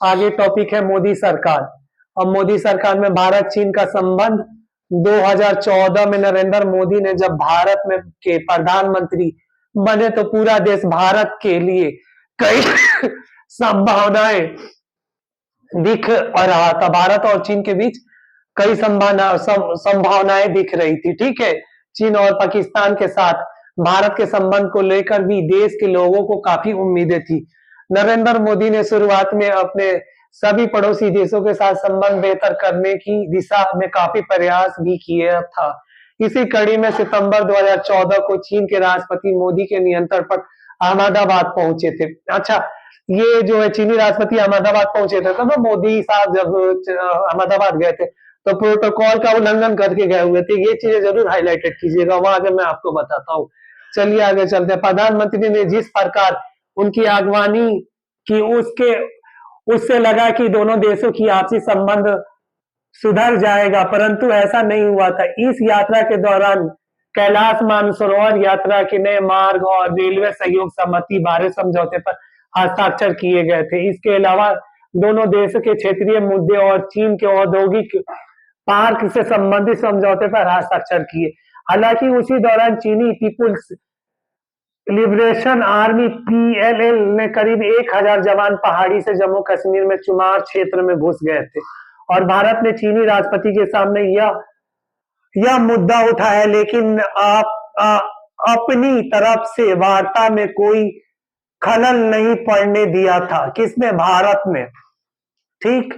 आगे टॉपिक है मोदी सरकार। अब मोदी सरकार में भारत चीन का संबंध 2014 में नरेंद्र मोदी ने जब भारत में के प्रधानमंत्री बने तो पूरा देश भारत के लिए कई संभावनाएं दिख रहा था। भारत और चीन के बीच कई संभावनाएं दिख रही थी, ठीक है। चीन और पाकिस्तान के साथ भारत के संबंध को लेकर भी देश के लोगों को काफी उम्मीदें थी। नरेंद्र मोदी ने शुरुआत में अपने सभी पड़ोसी देशों के साथ संबंध बेहतर करने की दिशा में काफी प्रयास भी किया था। इसी कड़ी में सितंबर 2014 को चीन के राष्ट्रपति मोदी के नियंत्रण पर अहमदाबाद पहुंचे थे। अच्छा, ये जो है चीनी राष्ट्रपति अहमदाबाद पहुंचे थे, तो मोदी साहब जब अहमदाबाद गए थे तो प्रोटोकॉल का उल्लंघन करके गए हुए थे। ये चीजें जरूर हाईलाइटेड कीजिएगा, वहां आगे मैं आपको बताता हूँ। चलिए आगे चलते हैं। प्रधानमंत्री ने जिस प्रकार उनकी अगवानी की, उससे लगा कि दोनों देशों की आपसी संबंध सुधर जाएगा, परंतु ऐसा नहीं हुआ था। इस यात्रा के दौरान कैलाश मानसरोवर यात्रा के नए मार्ग और रेलवे सहयोग सहमति बारे समझौते पर हस्ताक्षर किए गए थे। इसके अलावा दोनों देशों के क्षेत्रीय मुद्दे और चीन के औद्योगिक पार्क से संबंधित समझौते पर हस्ताक्षर किए। हालांकि उसी दौरान चीनी पीपुल्स लिबरेशन आर्मी पीएलएल ने करीब 1000 जवान पहाड़ी से जम्मू कश्मीर में चुनार क्षेत्र में घुस गए थे और भारत ने चीनी राष्ट्रपति के सामने यह मुद्दा उठाया, लेकिन अपनी तरफ से वार्ता में कोई खलल नहीं पड़ने दिया था। किसने? भारत ने। ठीक।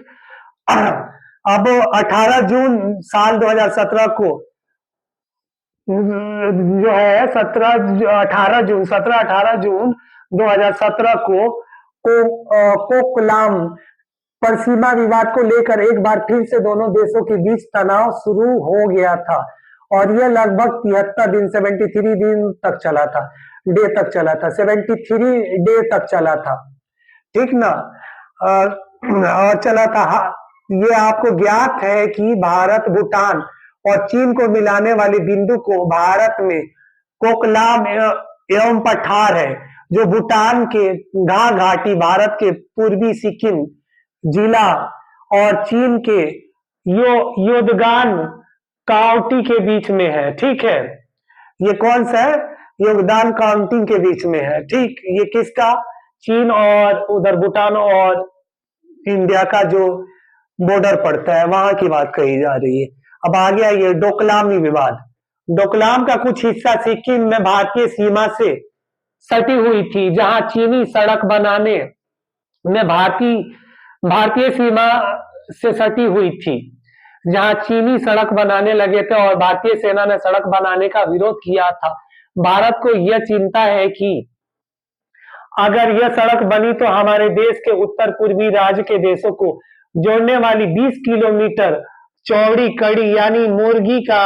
अब 18 जून साल 2017 को जो है 18 जून 2017 को कोकलाम पर सीमा विवाद को लेकर एक बार फिर से दोनों देशों के बीच तनाव शुरू हो गया था और यह लगभग 73 दिन 73 दिन तक चला था, डे तक चला था, 73 डे तक चला था। ठीक ना? और चला था। ये आपको ज्ञात है कि भारत, भूटान और चीन को मिलाने वाले बिंदु को भारत में कोकलाम एवं पठार है, जो भूटान के घा घाटी, भारत के पूर्वी सिक्किम जिला और चीन के योदगान काउंटी के बीच में है। ठीक है, ये कौन सा है? योगदान काउंटी के बीच में है। ठीक, ये किसका? चीन और उधर भूटान और इंडिया का जो बॉर्डर पड़ता है, वहां की बात कही जा रही है। अब आगे आइए, डोकलामी विवाद। डोकलाम का कुछ हिस्सा सिक्किम में भारतीय सीमा से सटी हुई थी, जहां चीनी सड़क बनाने में भारतीय सीमा से सटी हुई थी, जहां चीनी सड़क बनाने लगे थे और भारतीय सेना ने सड़क बनाने का विरोध किया था। भारत को यह चिंता है कि अगर यह सड़क बनी तो हमारे देश के उत्तर पूर्वी राज्य के देशों को जोड़ने वाली 20 किलोमीटर चौड़ी कड़ी यानी मुर्गी का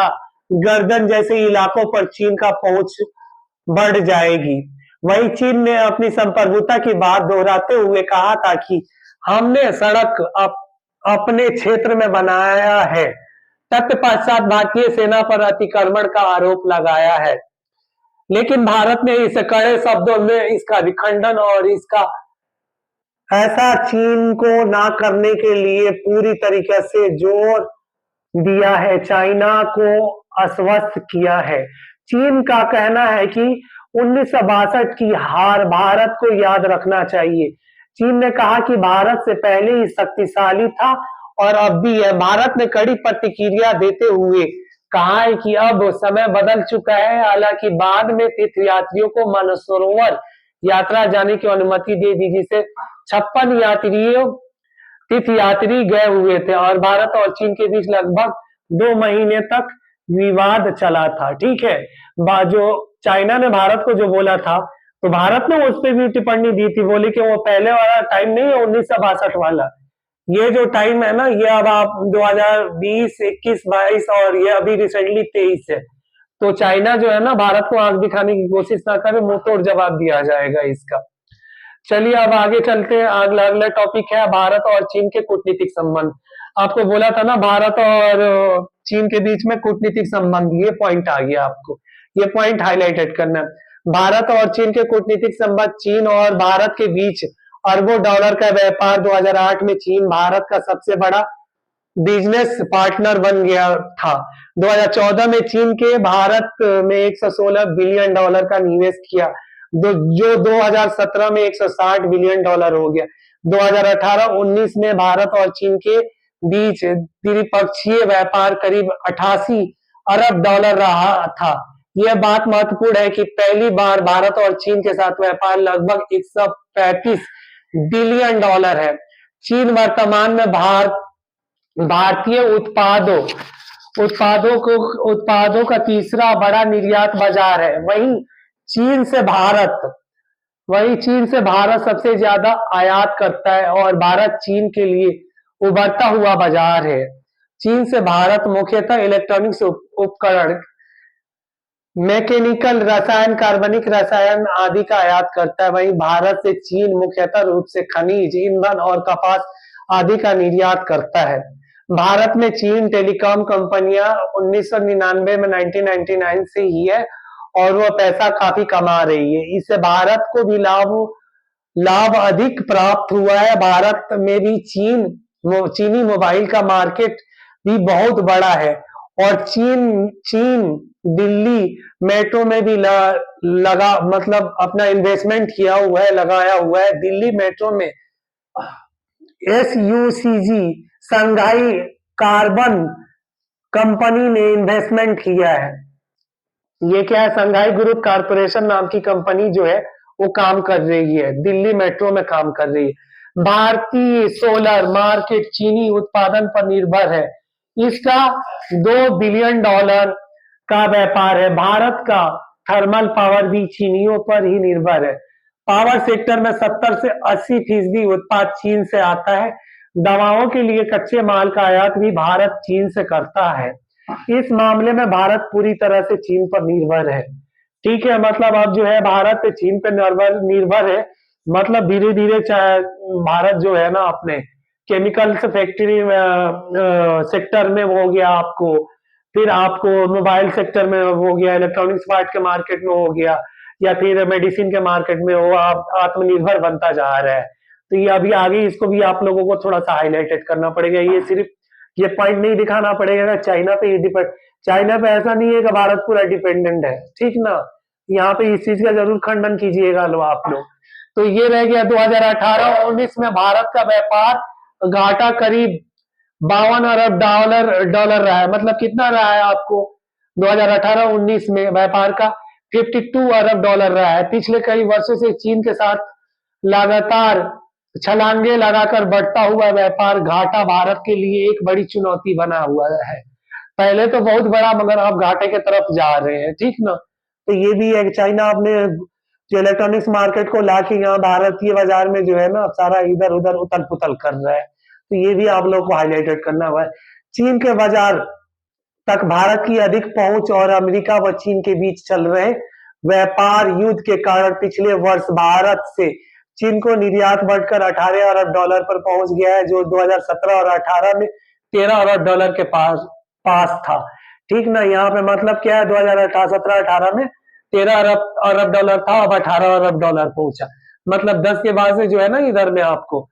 गर्दन जैसे इलाकों पर चीन का पहुंच बढ़ जाएगी। वहीं चीन ने अपनी संप्रभुता की बात दोहराते हुए कहा था कि हमने सड़क अपने क्षेत्र में बनाया है। तत्पश्चात भारतीय सेना पर अतिक्रमण का आरोप लगाया है, लेकिन भारत ने इसे कड़े शब्दों में इसका विखंडन और इसका ऐसा चीन को ना करने के लिए पूरी तरीके से जोर दिया है, चाइना को आश्वस्त किया है। चीन का कहना है कि 1962 की हार भारत को याद रखना चाहिए। चीन ने कहा कि भारत से पहले ही शक्तिशाली था और अब भी है। भारत ने कड़ी प्रतिक्रिया देते हुए कहा है कि अब समय बदल चुका है। हालांकि बाद में तीर्थयात्रियों को मानसरोवर यात्रा जाने की अनुमति दे दी, जिसे 56 तीर्थयात्री गए हुए थे और भारत और चीन के बीच लगभग 2 महीने तक विवाद चला था। ठीक है, जो चाइना ने भारत को जो बोला था, तो भारत ने उस पर भी टिप्पणी दी थी, बोली कि वो पहले वाला टाइम नहीं है 1962 वाला, ये जो टाइम है ना, ये अब आप 2020, 21, 22 और ये अभी रिसेंटली 23 है। तो चाइना जो है ना, भारत को आंख दिखाने की कोशिश ना करे, मुंह तोड़ जवाब दिया जाएगा इसका। चलिए अब आगे चलते हैं। अगला टॉपिक है भारत और चीन के कूटनीतिक संबंध। आपको बोला था ना भारत और चीन के बीच में कूटनीतिक संबंध, ये पॉइंट आ गया, आपको ये पॉइंट हाईलाइटेड करना है। भारत और चीन के कूटनीतिक संबंध। चीन और भारत के बीच अरबों डॉलर का व्यापार। 2008 में चीन भारत का सबसे बड़ा बिजनेस पार्टनर बन गया था। 2014 में चीन के भारत में 116 बिलियन डॉलर का निवेश किया, जो 2017 में 160 बिलियन डॉलर हो गया। 2018-19 में भारत और चीन के बीच द्विपक्षीय व्यापार करीब 88 अरब डॉलर रहा था। यह बात महत्वपूर्ण है कि पहली बार भारत और चीन के साथ व्यापार लगभग 135 बिलियन डॉलर है। चीन वर्तमान में भारतीय उत्पादों का तीसरा बड़ा निर्यात बाजार है। वहीं चीन से भारत सबसे ज्यादा आयात करता है और भारत चीन के लिए उभरता हुआ बाजार है। चीन से भारत मुख्यतः इलेक्ट्रॉनिक्स उपकरण, मैकेनिकल रसायन, कार्बनिक रसायन आदि का आयात करता है। वहीं भारत से चीन मुख्यतः रूप से खनिज, ईंधन और कपास आदि का निर्यात करता है। भारत में चीन टेलीकॉम कंपनियां 1999 में 1999 से ही है और वह पैसा काफी कमा रही है। इससे भारत को भी लाभ लाभ अधिक प्राप्त हुआ है। भारत में भी चीनी मोबाइल का मार्केट भी बहुत बड़ा है और चीन चीन दिल्ली मेट्रो में भी लगा मतलब अपना इन्वेस्टमेंट किया हुआ है, लगाया हुआ है। दिल्ली मेट्रो में SUCG संघाई कार्बन कंपनी ने इन्वेस्टमेंट किया है। ये क्या है, संघाई ग्रुप कारपोरेशन नाम की कंपनी जो है वो काम कर रही है, दिल्ली मेट्रो में काम कर रही है। भारतीय सोलर मार्केट चीनी उत्पादन पर निर्भर है। इसका $2 बिलियन का व्यापार है। भारत का थर्मल पावर भी चीनियों पर ही निर्भर है। पावर सेक्टर में 70 से 80% उत्पाद चीन से आता है। दवाओं के लिए कच्चे माल का आयात भी भारत चीन से करता है। इस मामले में भारत पूरी तरह से चीन पर निर्भर है। ठीक है, मतलब अब जो है भारत चीन पर निर्भर है। मतलब धीरे धीरे भारत जो है ना अपने केमिकल्स फैक्ट्री सेक्टर में वो हो गया आपको, फिर आपको मोबाइल सेक्टर में हो गया, इलेक्ट्रॉनिक्स पार्ट के मार्केट में हो गया, या फिर मेडिसिन के मार्केट में वो आप आत्मनिर्भर बनता जा रहा है। तो ये अभी आगे इसको भी आप लोगों को थोड़ा सा हाईलाइटेड करना पड़ेगा। ये सिर्फ ये पॉइंट नहीं दिखाना पड़ेगा कि चाइना पे ही डिपेंड, चाइना पे ऐसा नहीं है कि भारत पूरा डिपेंडेंट है, ठीक ना। यहाँ पे इस चीज का जरूर खंडन कीजिएगा लो आप लोग। तो ये रह गया 2018-19 में भारत का व्यापार घाटा करीब $52 अरब रहा है। मतलब कितना रहा है आपको 2018-19 में व्यापार का $52 अरब रहा है। पिछले कई वर्षों से चीन के साथ लगातार छलांगे लगाकर बढ़ता हुआ व्यापार घाटा भारत के लिए एक बड़ी चुनौती बना हुआ है। पहले तो बहुत बड़ा, मगर अब घाटे की तरफ जा रहे हैं, ठीक ना। तो ये भी है कि चाइना अपने जो इलेक्ट्रॉनिक्स मार्केट को लाके यहाँ भारतीय बाजार में जो है ना सारा इधर उधर उथल पुथल कर रहा है। तो ये भी आप लोग को हाईलाइटेड करना हुआ है। चीन के बाजार तक भारत की अधिक पहुंच और अमेरिका व चीन के बीच चल रहे व्यापार युद्ध के कारण पिछले वर्ष भारत से चीन को निर्यात बढ़कर $18 अरब पर पहुंच गया है, जो 2017 और 18 में $13 अरब के पास था। ठीक ना, यहाँ पे मतलब क्या है, 2017-18 में $13 अरब था, अब $18 अरब पहुंचा। मतलब 10 के बाद से जो है ना इधर में आपको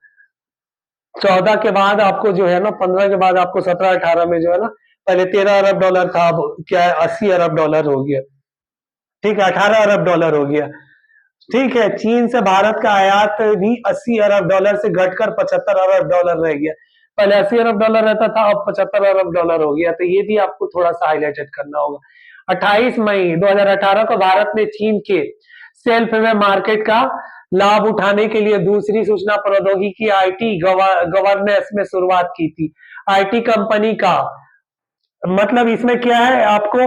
14 के बाद आपको जो है ना 15 के बाद आपको 17-18 में जो है ना पहले $13 अरब था, अब क्या है $80 अरब हो गया। ठीक है, $18 अरब हो गया। ठीक है, चीन से भारत का आयात भी $80 अरब से घटकर $75 अरब रह गया। पहले $80 अरब रहता था, अब $75 अरब हो गया। तो ये भी आपको थोड़ा सा हाईलाइटेड करना होगा। 28 मई 2018 को भारत ने चीन के सेल्फ में मार्केट का लाभ उठाने के लिए दूसरी सूचना प्रौद्योगिकी IT गवर्नेंस में शुरुआत की थी। IT कंपनी का मतलब इसमें क्या है, आपको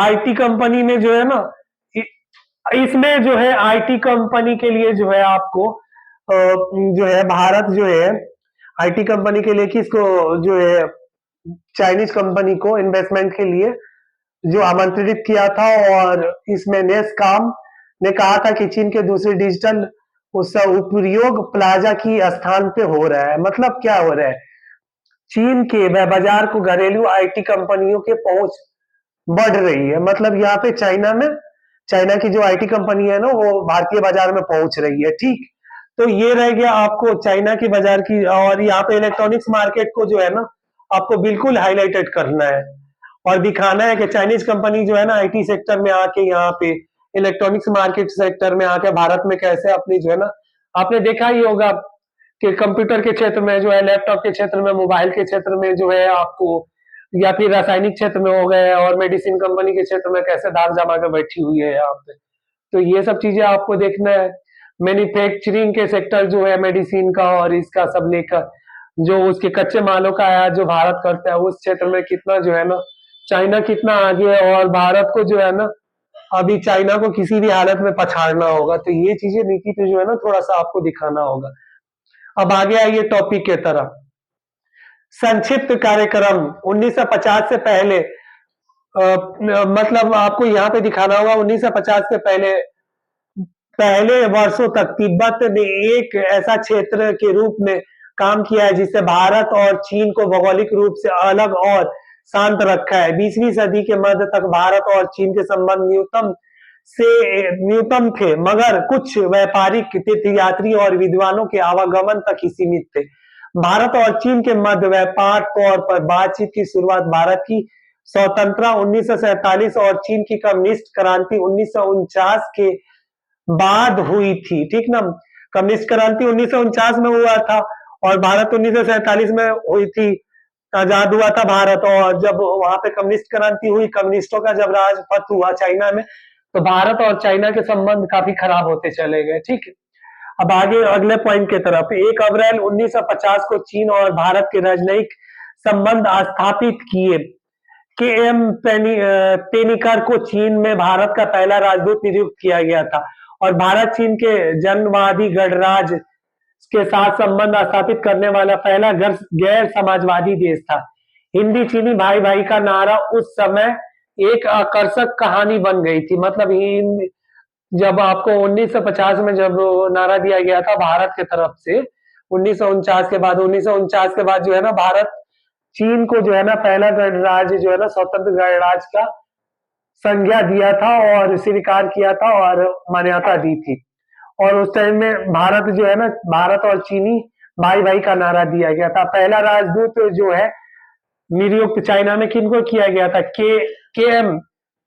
IT कंपनी में जो है ना इसमें जो है IT कंपनी के लिए जो है आपको जो है भारत जो है IT कंपनी के लिए किसको जो है चाइनीज कंपनी को इन्वेस्टमेंट के लिए जो आमंत्रित किया था। और इसमें नेस्कॉम ने कहा था कि चीन के दूसरे डिजिटल उसका उपयोग प्लाजा की स्थान पे हो रहा है। मतलब क्या हो रहा है, चीन के बाजार को घरेलू IT कंपनियों के पहुंच बढ़ रही है। मतलब यहाँ पे चाइना की जो IT कंपनी है ना वो भारतीय बाजार में पहुंच रही है। ठीक, तो ये रह गया आपको चाइना की बाजार की। और यहाँ पे इलेक्ट्रॉनिक्स मार्केट को जो है ना आपको बिल्कुल हाईलाइटेड करना है और दिखाना है कि चाइनीज कंपनी जो है ना IT सेक्टर में आके यहाँ पे इलेक्ट्रॉनिक्स मार्केट सेक्टर में आके भारत में कैसे अपनी जो है ना, आपने देखा ही होगा कि कंप्यूटर के क्षेत्र में जो है, लैपटॉप के क्षेत्र में, मोबाइल के क्षेत्र में जो है आपको, या फिर रासायनिक क्षेत्र में हो गए, और मेडिसिन कंपनी के क्षेत्र में कैसे दाग जमा के बैठी हुई है यहाँ पे। तो ये सब चीजें आपको देखना है। मैन्युफैक्चरिंग के सेक्टर जो है मेडिसिन का और इसका सब लेकर जो उसके कच्चे मालों का आयात जो भारत करता है, उस क्षेत्र में कितना जो है ना चाइना कितना आगे है, और भारत को जो है ना अभी चाइना को किसी भी हालत में पछाड़ना होगा। तो ये चीजें नीति पे जो है ना थोड़ा सा आपको दिखाना होगा। अब आगे आइए टॉपिक के तरफ। संक्षिप्त कार्यक्रम 1950 से पहले मतलब आपको यहाँ पे दिखाना होगा 1950 से पहले वर्षों तक तिब्बत ने एक ऐसा क्षेत्र के रूप में काम किया है जिससे भारत और चीन को भौगोलिक रूप से अलग और शांत रखा है। 20वीं सदी के मध्य तक भारत और चीन के संबंध न्यूनतम से न्यूनतम थे, मगर कुछ व्यापारिक तीर्थयात्री और विद्वानों के आवागमन तक ही सीमित थे। भारत और चीन के मध्य व्यापार तौर पर बातचीत की शुरुआत भारत की स्वतंत्रता 1947 और चीन की कम्युनिस्ट क्रांति 1949 के बाद हुई थी, ठीक ना। कम्युनिस्ट क्रांति 1949 में हुआ था और भारत 1947 में हुई थी, आजाद हुआ था भारत। और जब वहां पे कम्युनिस्ट क्रांति हुई, कम्युनिस्टों का जब राजपथ हुआ चाइना में, तो भारत और चाइना के संबंध काफी खराब होते चले गए, ठीक है। अब आगे अगले पॉइंट की तरफ, 1 अप्रैल 1950 को चीन और भारत के राजनयिक संबंध स्थापित किए। के एम पेनिकर को चीन में भारत का पहला राजदूत नियुक्त किया गया था और भारत चीन के जनवादी गणराज्य के साथ संबंध स्थापित करने वाला पहला गैर समाजवादी देश था। हिंदी चीनी भाई भाई का नारा उस समय एक आकर्षक कहानी बन गई थी। मतलब जब आपको 1950 में जब नारा दिया गया था भारत के तरफ से, 1949 के बाद जो है ना, भारत चीन को जो है ना पहला गणराज्य जो है ना स्वतंत्र गणराज्य का संज्ञा दिया था और स्वीकार किया था और मान्यता दी थी। और उस टाइम में भारत जो है ना, भारत और चीनी भाई भाई का नारा दिया गया था। पहला राजदूत जो है नियुक्त चाइना में किनको किया गया था? के एम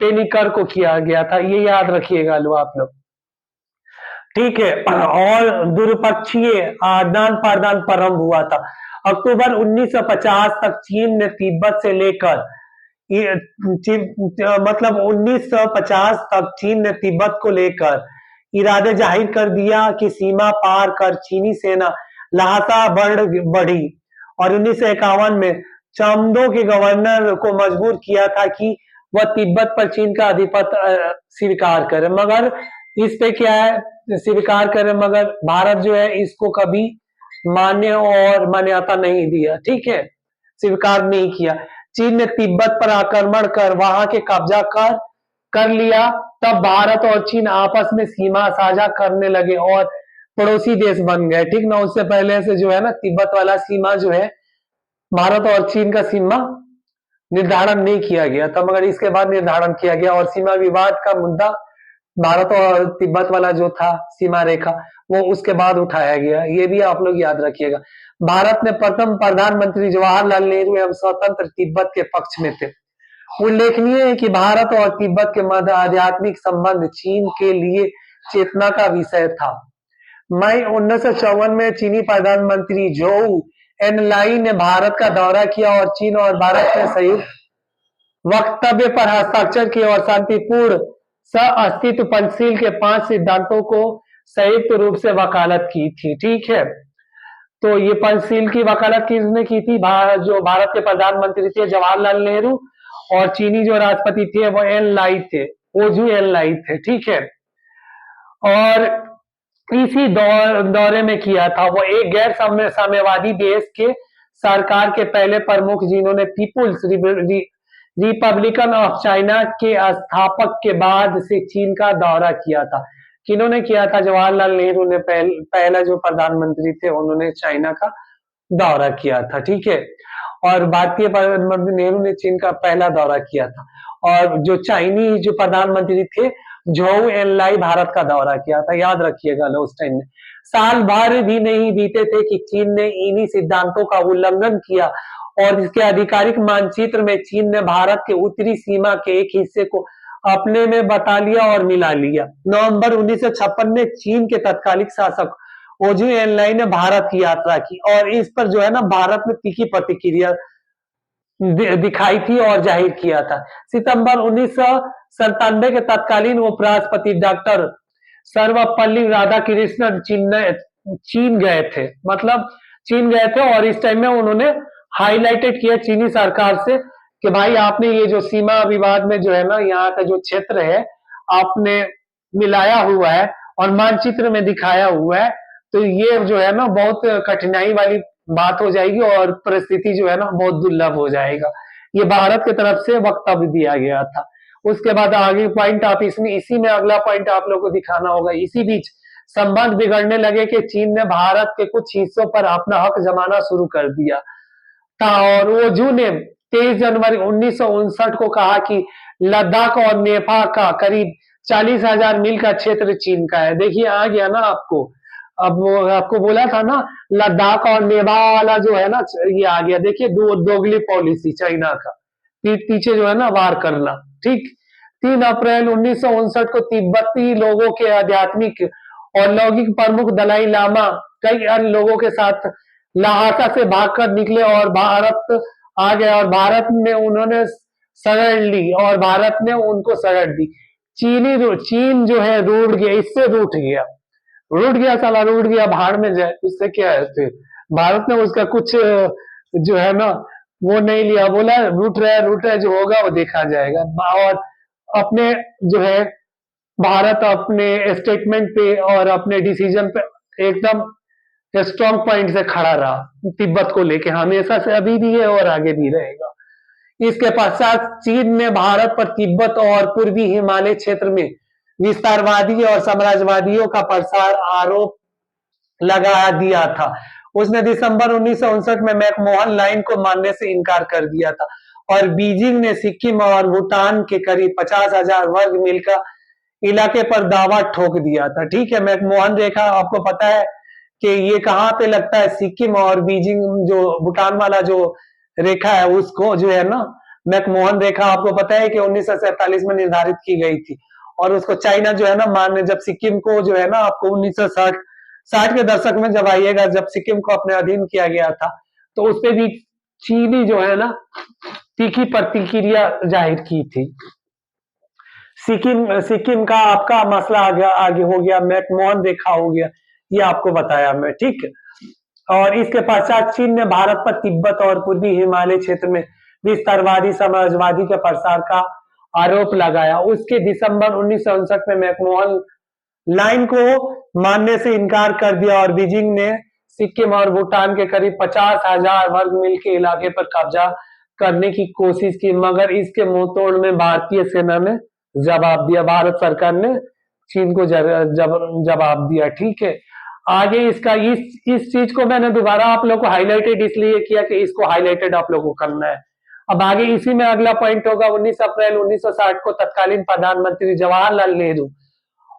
पेनिकर को किया गया था, ये याद रखिएगा लो आप लोग, ठीक है। और द्विपक्षीय आदान प्रदान प्रारंभ हुआ था। अक्टूबर 1950 तक चीन ने तिब्बत से लेकर मतलब 1950 तक चीन ने तिब्बत को लेकर इरादे जाहिर कर दिया कि सीमा पार कर चीनी सेना लहासा बढ़ी और 1951 में चामदो के गवर्नर को मजबूर किया था कि वह तिब्बत पर चीन का आधिपत्य स्वीकार करे। मगर इस पे क्या है, स्वीकार करे, मगर भारत जो है इसको कभी मान्य और मान्यता नहीं दिया, ठीक है, स्वीकार नहीं किया। चीन ने तिब्बत पर आक्रमण कर वहां के कब्जा कर लिया। तब भारत और चीन आपस में सीमा साझा करने लगे और पड़ोसी देश बन गए, ठीक ना। उससे पहले से जो है ना तिब्बत वाला सीमा जो है, भारत और चीन का सीमा निर्धारण नहीं किया गया था, मगर इसके बाद निर्धारण किया गया और सीमा विवाद का मुद्दा भारत और तिब्बत वाला जो था सीमा रेखा, वो उसके बाद उठाया गया। ये भी आप लोग याद रखिएगा। भारत ने प्रथम प्रधानमंत्री जवाहरलाल नेहरू एवं स्वतंत्र तिब्बत के पक्ष में थे। उल्लेखनीय है कि भारत और तिब्बत के मध्य आध्यात्मिक संबंध चीन के लिए चेतना का विषय था। मई 1954 में चीनी प्रधानमंत्री जोऊ एनलाई ने भारत का दौरा किया और चीन और भारत ने संयुक्त वक्तव्य पर हस्ताक्षर किए और शांतिपूर्ण सह-अस्तित्व पंचशील के 5 सिद्धांतों को संयुक्त रूप से वकालत की थी, ठीक है। तो ये पंचशील की वकालत किसने की थी? जो भारत के प्रधानमंत्री थे जवाहरलाल नेहरू और चीनी जो राष्ट्रपति थे वो एनलाई थे, ओजू एनलाई थे, ठीक है। और इसी दौरे में किया था। वो एक गैर साम्यवादी देश के सरकार के पहले प्रमुख जिन्होंने पीपुल्स रिपब्लिकन ऑफ चाइना के स्थापक के बाद से चीन का दौरा किया था। किन्होंने किया था? जवाहरलाल नेहरू ने पहला जो प्रधानमंत्री थे उन्होंने चाइना का दौरा किया था, ठीक है। और भारतीय प्रधानमंत्री नेहरू ने चीन का पहला दौरा किया था और जो चाइनी जो प्रधानमंत्री थे जोऊ एनलाई भारत का दौरा किया था, याद रखिएगा लो। उस टाइम में साल भर भी नहीं बीते थे कि चीन ने इन्हीं सिद्धांतों का उल्लंघन किया और इसके आधिकारिक मानचित्र में चीन ने भारत के उत्तरी सीमा के एक हिस्से को अपने में बता लिया और मिला लिया। नवंबर 1956 में चीन के तत्कालिक शासक ओजू एनलाई ने भारत की यात्रा की और इस पर जो है ना भारत ने तीखी प्रतिक्रिया दिखाई थी और जाहिर किया था। सितंबर 1997 के तत्कालीन उपराष्ट्रपति डॉक्टर सर्वपल्ली राधाकृष्णन चीन गए थे, मतलब चीन गए थे और इस टाइम में उन्होंने हाईलाइटेड किया चीनी सरकार से कि भाई आपने ये जो सीमा विवाद में जो है ना यहाँ का जो क्षेत्र है आपने मिलाया हुआ है और मानचित्र में दिखाया हुआ है, तो ये जो है ना बहुत कठिनाई वाली बात हो जाएगी और परिस्थिति जो है ना बहुत दुर्लभ हो जाएगा। ये भारत की तरफ से वक्तव्य दिया गया था। उसके बाद आगे पॉइंट आप इसी में अगला पॉइंट आप लोगों को दिखाना होगा। इसी बीच संबंध बिगड़ने लगे कि चीन ने भारत के कुछ हिस्सों पर अपना हक जमाना शुरू कर दिया था और ओजू ने 23 जनवरी 1959 को कहा कि लद्दाख और नेपाल का करीब 40,000 मील का क्षेत्र चीन का है। देखिए आ गया ना आपको। अब वो आपको बोला था ना, लद्दाख और नेपाल वाला जो है ना, ये आ गया। देखिए दोगली पॉलिसी चाइना का, पीठ पीछे जो है ना वार करना। ठीक। 3 अप्रैल 1959 को तिब्बती लोगों के आध्यात्मिक और लौकिक प्रमुख दलाई लामा कई अन्य लोगों के साथ लहासा से भागकर निकले और भारत आ गए, और भारत में उन्होंने शरण ली और भारत ने उनको शरण दी। चीन जो है रूठ गया, इससे रूठ गया। रूठ गया साला, रूठ गया, भाड़ में जाए, उससे क्या है फिर। भारत ने उसका कुछ जो है ना वो नहीं लिया, बोला रूठ रहा है, जो होगा वो देखा जाएगा। और अपने जो है भारत अपने स्टेटमेंट पे और अपने डिसीजन पे एकदम स्ट्रॉन्ग पॉइंट से खड़ा रहा तिब्बत को लेके, हमेशा से, अभी भी है और आगे भी रहेगा। इसके पश्चात चीन ने भारत पर तिब्बत और पूर्वी हिमालय क्षेत्र में विस्तारवादी और साम्राज्यवादियों का प्रसार आरोप लगा दिया था। उसने दिसंबर 1959 में मैकमोहन लाइन को मानने से इनकार कर दिया था, और बीजिंग ने सिक्किम और भूटान के करीब 50,000 वर्ग मील का इलाके पर दावा ठोक दिया था। ठीक है, मैकमोहन रेखा आपको पता है कि ये कहाँ पे लगता है, सिक्किम और बीजिंग जो भूटान वाला जो रेखा है उसको जो है ना मैकमोहन रेखा, आपको पता है कि 1947 में निर्धारित की गई थी, और उसको चाइना जो है ना मानने, जब सिक्किम को जो है ना आपको 1960 के दशक में जब आइएगा, जब सिक्किम को अपने अधीन किया गया था, तो उस पर भी चीनी जो है ना तीखी प्रतिक्रिया जाहिर की थी। सिक्किम का आपका मसला आगे हो गया, मैकमोहन रेखा हो गया, ये आपको बताया मैं। ठीक है, और इसके पश्चात चीन ने भारत पर तिब्बत और पूर्वी हिमालय क्षेत्र में विस्तारवादी समाजवादी के प्रसार का आरोप लगाया। उसके दिसंबर 1959 में मैकमोहन लाइन को मानने से इनकार कर दिया, और बीजिंग ने सिक्किम और भूटान के करीब 50,000 वर्ग मील के इलाके पर कब्जा करने की कोशिश की, मगर इसके मुंहतोड़ में भारतीय सेना ने जवाब दिया। भारत सरकार ने चीन को जवाब दिया। ठीक है, आगे इसका इस चीज को मैंने दोबारा आप लोग को हाईलाइटेड इसलिए किया कि इसको हाईलाइटेड आप लोग को करना है। अब आगे इसी में अगला पॉइंट होगा, 19 अप्रैल 1960 को तत्कालीन प्रधानमंत्री जवाहरलाल नेहरू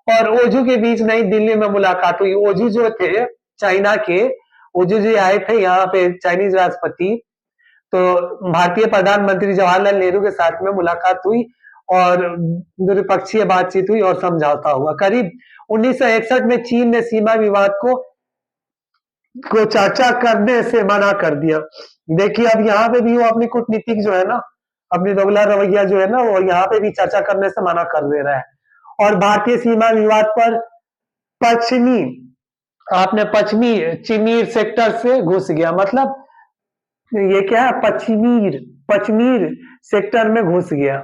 और ओझू के बीच नई दिल्ली में मुलाकात हुई। ओझू जो थे चाइना के, ओझू जी आए थे यहाँ पे, चाइनीज राष्ट्रपति, तो भारतीय प्रधानमंत्री जवाहरलाल नेहरू के साथ में मुलाकात हुई और द्विपक्षीय बातचीत हुई और समझौता हुआ। करीब 1961 में चीन ने सीमा विवाद को चर्चा करने से मना कर दिया। देखिए अब यहाँ पे भी वो अपनी कूटनीतिक जो है ना, अपनी दोगला रवैया जो है ना, वो यहाँ पे भी चर्चा करने से मना कर दे रहा है। और भारतीय सीमा विवाद पर पश्चिमी चिमीर सेक्टर से घुस गया, मतलब ये क्या है, पश्चिमीर सेक्टर में घुस गया।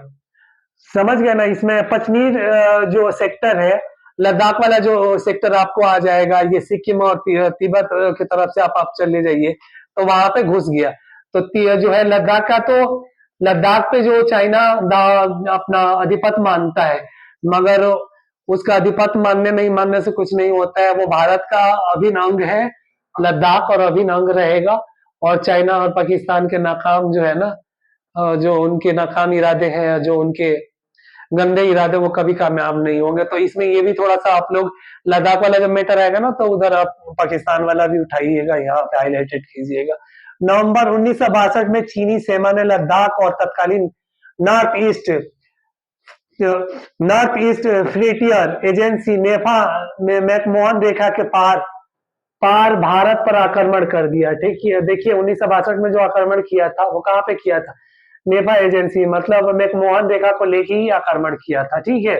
समझ गया ना, इसमें पश्चिमीर जो सेक्टर है, लद्दाख वाला जो सेक्टर आपको आ जाएगा, ये सिक्किम और तिब्बत की तरफ से आप चले जाइए, तो वहां पे घुस गया। तो जो है लद्दाख का, तो लद्दाख पे जो चाइना अपना अधिपत्य मानता है, मगर उसका अधिपत्य मानने नहीं मानने से कुछ नहीं होता है, वो भारत का अभिन्न अंग है लद्दाख, और अभिन्न अंग रहेगा। और चाइना और पाकिस्तान के नाकाम जो है ना, जो उनके नाकाम इरादे हैं, जो उनके गंदे इरादे, वो कभी कामयाब नहीं होंगे। तो इसमें ये भी थोड़ा सा आप लोग, लद्दाख वाला जब मैटर आएगा ना, तो उधर आप पाकिस्तान वाला भी उठाइएगा, यहाँ पे हाईलाइटेड कीजिएगा। नवंबर 1962 में चीनी सेना ने लद्दाख और तत्कालीन नॉर्थ ईस्ट फ्रंटियर एजेंसी नेफा में मैकमोहन रेखा के पार भारत पर आक्रमण कर दिया। ठीक है, देखिए 1962 में जो आक्रमण किया था वो कहाँ पे किया था, नेफा एजेंसी, मतलब मैकमोहन रेखा को लेके ही आक्रमण किया था। ठीक है,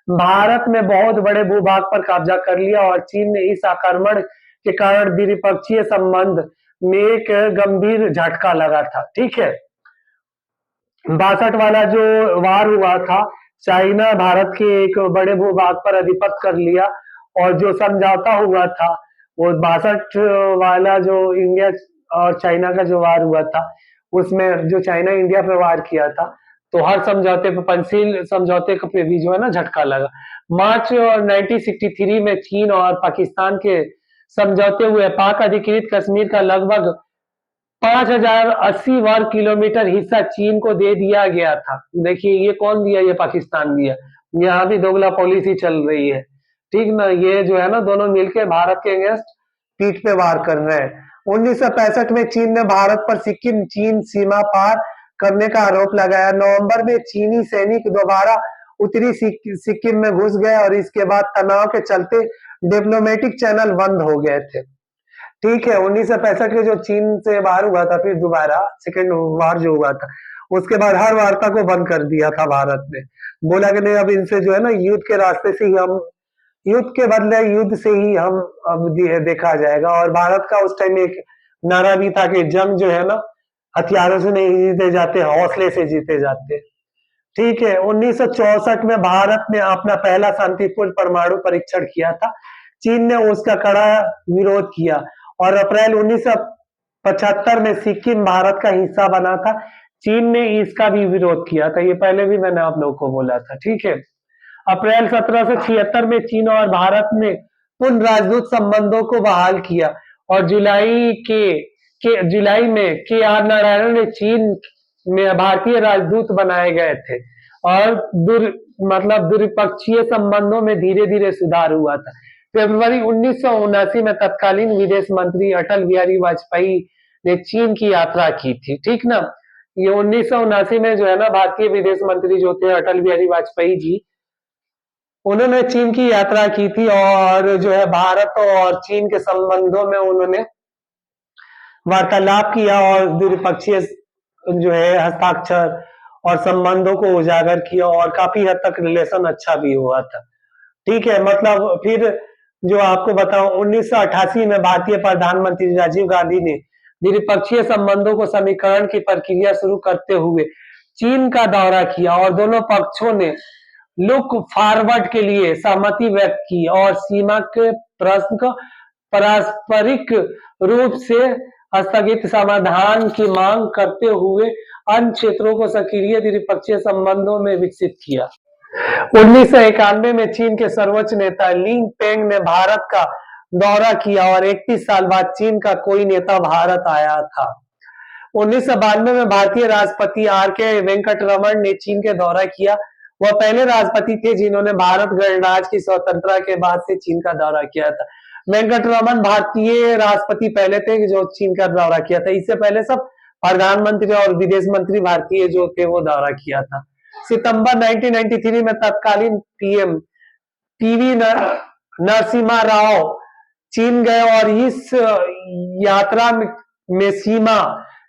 भारत में बहुत बड़े भूभाग पर कब्जा कर लिया, और चीन ने इस आक्रमण के कारण द्विपक्षीय संबंध में एक गंभीर झटका लगा था। ठीक है, 62 वाला जो वार हुआ था, चाइना भारत के एक बड़े भूभाग पर अधिपत्य कर लिया, और जो समझौता हुआ था वो 62 वाला जो इंडिया और चाइना का जो वार हुआ था, उसमें जो चाइना इंडिया पे वार किया था, तो हर समझौते पे, पंचशील समझौते पे भी जो है ना झटका लगा। मार्च 1963 में चीन और पाकिस्तान के समझौते हुए पाक अधिकृत कश्मीर का लगभग 5080 वर्ग किलोमीटर हिस्सा चीन को दे दिया गया था। देखिए ये कौन दिया, ये पाकिस्तान दिया। यहाँ भी दोगला पॉलिसी चल रही है, ठीक ना। ये जो है ना दोनों मिलके भारत के अगेंस्ट पीठ पे वार कर रहे हैं। 1965 में चीन ने भारत पर सिक्किम चीन सीमा पार करने का आरोप लगाया। नवंबर में चीनी सैनिक दोबारा उत्तरी सिक्किम में घुस गए और इसके बाद तनाव के चलते डिप्लोमेटिक चैनल बंद हो गए थे। ठीक है, 1965 के जो चीन से बाहर हुआ था, फिर दोबारा सेकेंड वार जो हुआ था, उसके बाद हर वार्ता को बंद कर दिया था भारत ने। बोला कि नहीं, अब इनसे जो है ना युद्ध के रास्ते से ही हम, युद्ध के बदले युद्ध से ही हम अब देखा जाएगा। और भारत का उस टाइम एक नारा भी था कि जंग जो है ना हथियारों से नहीं जीते जाते, हौसले से जीते जाते। ठीक है, 1964 में भारत ने अपना पहला शांतिपूर्ण परमाणु परीक्षण किया था। चीन ने उसका कड़ा विरोध किया और अप्रैल 1975 में सिक्किम भारत का हिस्सा बना था। चीन ने इसका भी विरोध किया था, ये पहले भी मैंने आप लोगों को बोला था। ठीक है, अप्रैल 1776 में चीन और भारत ने पुनः राजदूत संबंधों को बहाल किया और जुलाई में के आर नारायण ने चीन में भारतीय राजदूत बनाए गए थे और द्विपक्षीय संबंधों में धीरे धीरे सुधार हुआ था। फरवरी 1979 में तत्कालीन विदेश मंत्री अटल बिहारी वाजपेयी ने चीन की यात्रा की थी। ठीक ना, ये 1979 में जो है ना भारतीय विदेश मंत्री जो थे अटल बिहारी वाजपेयी जी, उन्होंने चीन की यात्रा की थी और जो है भारत और चीन के संबंधों में उन्होंने वार्तालाप किया और द्विपक्षीय जो है हस्ताक्षर और संबंधों को उजागर किया और काफी हद तक रिलेशन अच्छा भी हुआ था। ठीक है, मतलब फिर जो आपको बताऊं, 1988 में भारतीय प्रधानमंत्री राजीव गांधी ने द्विपक्षीय संबंधों को समीकरण की प्रक्रिया शुरू करते हुए चीन का दौरा किया और दोनों पक्षों ने लुक फॉरवर्ड के लिए सहमति व्यक्त की और सीमा के प्रश्न को पारस्परिक रूप से स्थगित समाधान की मांग करते हुए अन्य क्षेत्रों को सक्रिय द्विपक्षीय संबंधों में विकसित किया। 1991 में चीन के सर्वोच्च नेता लिंग पेंग ने भारत का दौरा किया और 31 साल बाद चीन का कोई नेता भारत आया था। 1992 में भारतीय राष्ट्रपति आर के वेंकटरमण ने चीन के दौरा किया। वह पहले राष्ट्रपति थे जिन्होंने भारत गणराज्य की स्वतंत्रता के बाद से चीन का दौरा किया था। वेंकटरमण भारतीय राष्ट्रपति पहले थे जो चीन का दौरा किया था। इससे पहले सब प्रधानमंत्री और विदेश मंत्री भारतीय जो थे वो दौरा किया था। सितंबर 1993 में तत्कालीन पीएम टीवी नरसिम्हा राव चीन गए और इस यात्रा में सीमा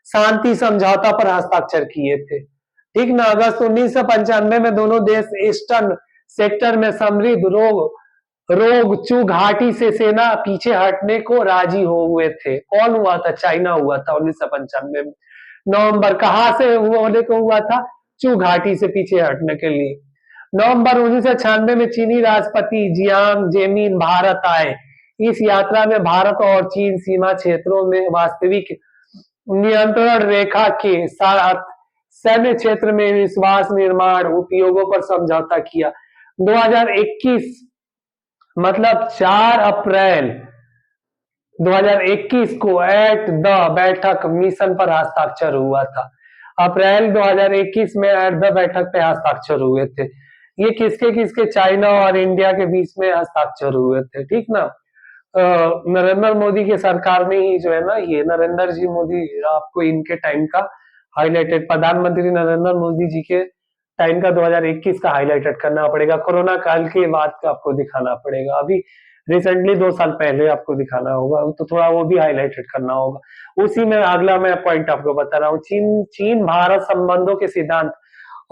शांति समझौता पर हस्ताक्षर किए थे। ठीक ना, अगस्त 1995 में दोनों देश ईस्टर्न सेक्टर में समृद्ध रोगचू घाटी से सेना पीछे हटने को राजी हो हुए थे। कौन हुआ था? चाइना हुआ था 1995 में नवंबर। कहां से होने को हुआ था? चू घाटी से पीछे हटने के लिए। नवंबर 1996 में चीनी राष्ट्रपति जियांग जेमिन भारत आए। इस यात्रा में भारत और चीन सीमा क्षेत्रों में वास्तविक नियंत्रण रेखा के साथ सैन्य क्षेत्र में विश्वास निर्माण उपयोगों पर समझौता किया। 2021 मतलब 4 अप्रैल 2021 को एट द बैठक मिशन पर हस्ताक्षर हुआ था। अप्रैल 2021 में एट द बैठक पे हस्ताक्षर हुए थे। ये किसके किसके? चाइना और इंडिया के बीच में हस्ताक्षर हुए थे। ठीक ना, नरेंद्र मोदी की सरकार में ही जो है ना, ये नरेंद्र जी मोदी, आपको इनके टाइम का हाईलाइटेड, प्रधानमंत्री नरेंद्र मोदी जी के टाइम का 2021 का हाईलाइटेड करना पड़ेगा। कोरोना काल के बाद का आपको दिखाना पड़ेगा। अभी रिसेंटली 2 साल पहले आपको दिखाना होगा, तो थोड़ा वो भी हाईलाइटेड करना होगा। उसी में अगला मैं पॉइंट आपको बता रहा हूँ। चीन भारत संबंधों के सिद्धांत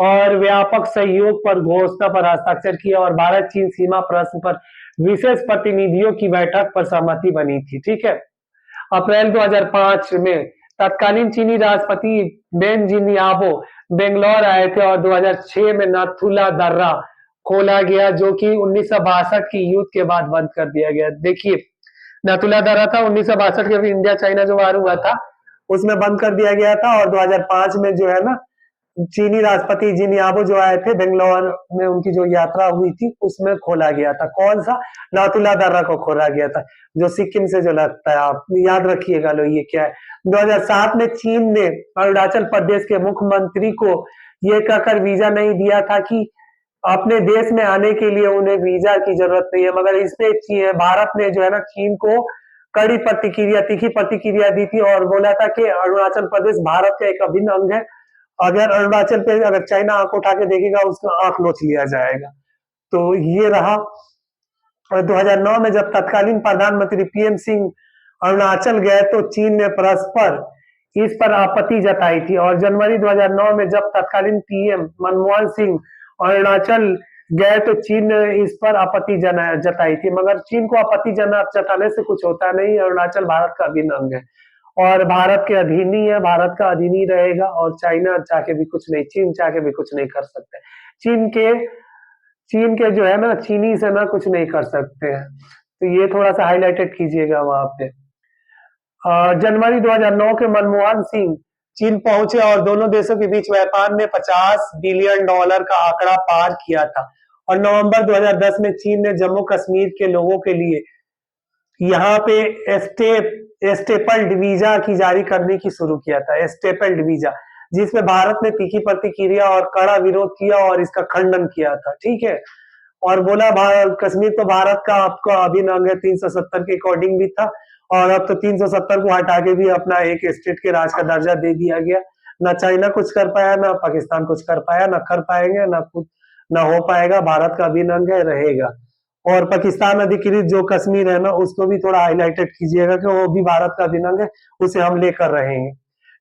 और व्यापक सहयोग पर घोषणा पर हस्ताक्षर किया और भारत चीन सीमा प्रश्न पर विशेष प्रतिनिधियों की बैठक पर सहमति बनी थी। ठीक है, अप्रैल 2005 में तत्कालीन चीनी राष्ट्रपति बेन जिनयाबो बेंगलोर आए थे और 2006 में नाथुला दर्रा खोला गया, जो कि 1962 की युद्ध के बाद बंद कर दिया गया। देखिए, नाथुला दर्रा था 1962 के इंडिया चाइना जो वार हुआ था उसमें बंद कर दिया गया था। और 2005 में जो है ना चीनी राष्ट्रपति जिनयाबो जो आए थे बेंगलोर में, उनकी जो यात्रा हुई थी उसमें खोला गया था। कौन सा? नाथुला दर्रा को खोला गया था, जो सिक्किम से जो लगता है। आप याद रखिएगा लो, ये क्या है। 2007 में चीन ने अरुणाचल प्रदेश के मुख्यमंत्री को ये कहकर वीजा नहीं दिया था कि अपने देश में आने के लिए उन्हें वीजा की जरूरत नहीं है, मगर इसमें भारत ने जो है ना चीन को कड़ी प्रतिक्रिया, तीखी प्रतिक्रिया दी थी और बोला था कि अरुणाचल प्रदेश भारत का एक अभिन्न अंग है। अगर अरुणाचल पे अगर चाइना आंख उठा के देखेगा उसका आंख नोच लिया जाएगा। तो ये रहा। और 2009 में जब तत्कालीन प्रधानमंत्री पीएम सिंह अरुणाचल गए तो चीन ने परस्पर इस पर आपत्ति जताई थी और जनवरी 2009 में जब तत्कालीन पीएम मनमोहन सिंह अरुणाचल गए तो चीन ने इस पर आपत्ति जताई थी, मगर चीन को आपत्ति जताने से कुछ होता नहीं। अरुणाचल भारत का अभिन्न अंग है और भारत के अधीन ही है, भारत का अधीन ही रहेगा और चाइना चाह के भी कुछ नहीं, चीन चाह के भी कुछ नहीं कर सकते। चीन के जो है ना चीनी से ना कुछ नहीं कर सकते हैं। तो ये थोड़ा सा हाईलाइटेड कीजिएगा वहां पे। जनवरी 2009 के मनमोहन सिंह चीन पहुंचे और दोनों देशों के बीच व्यापार ने $50 बिलियन का आंकड़ा पार किया था और नवंबर 2010 में चीन ने जम्मू कश्मीर के लोगों के लिए यहाँ पे स्टेपल्ड वीजा की जारी करने की शुरू किया था, स्टेपल्ड वीजा, जिसमें भारत ने तीखी प्रतिक्रिया और कड़ा विरोध किया और इसका खंडन किया था। ठीक है, और बोला कश्मीर तो भारत का आपका अभिन्न अंग है, 370 के अकॉर्डिंग भी था और अब तो 370 को हटा के भी अपना एक स्टेट के राज का दर्जा दे दिया गया। ना चाइना कुछ कर पाया, ना पाकिस्तान कुछ कर पाया, ना कर पाएंगे, ना हो पाएगा। भारत का अभिन्न अंग है, रहेगा। और पाकिस्तान अधिकृत जो कश्मीर है ना उसको भी थोड़ा हाईलाइटेड कीजिएगा कि वो भी भारत का अभिन्न अंग है, उसे हम लेकर रहेंगे।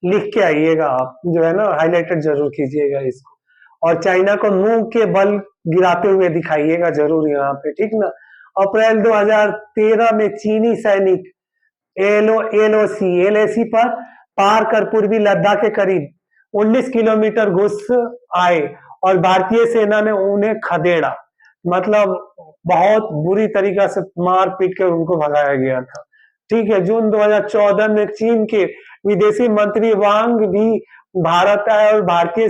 लिख के आइएगा आप, जो है ना हाईलाइटेड जरूर कीजिएगा इसको। और चाइना को मुंह के बल गिराते हुए दिखाइएगा जरूर यहाँ पे, ठीक ना। अप्रैल 2013 में चीनी सैनिक एलओसी पर पार कर पूर्वी लद्दाख के करीब 19 किलोमीटर घुस आए और भारतीय सेना ने उन्हें खदेड़ा, मतलब बहुत बुरी तरीका से मार पीट कर उनको भगाया गया था। ठीक है, जून 2014 में चीन के विदेशी मंत्री वांग भी भारत आए और भारतीय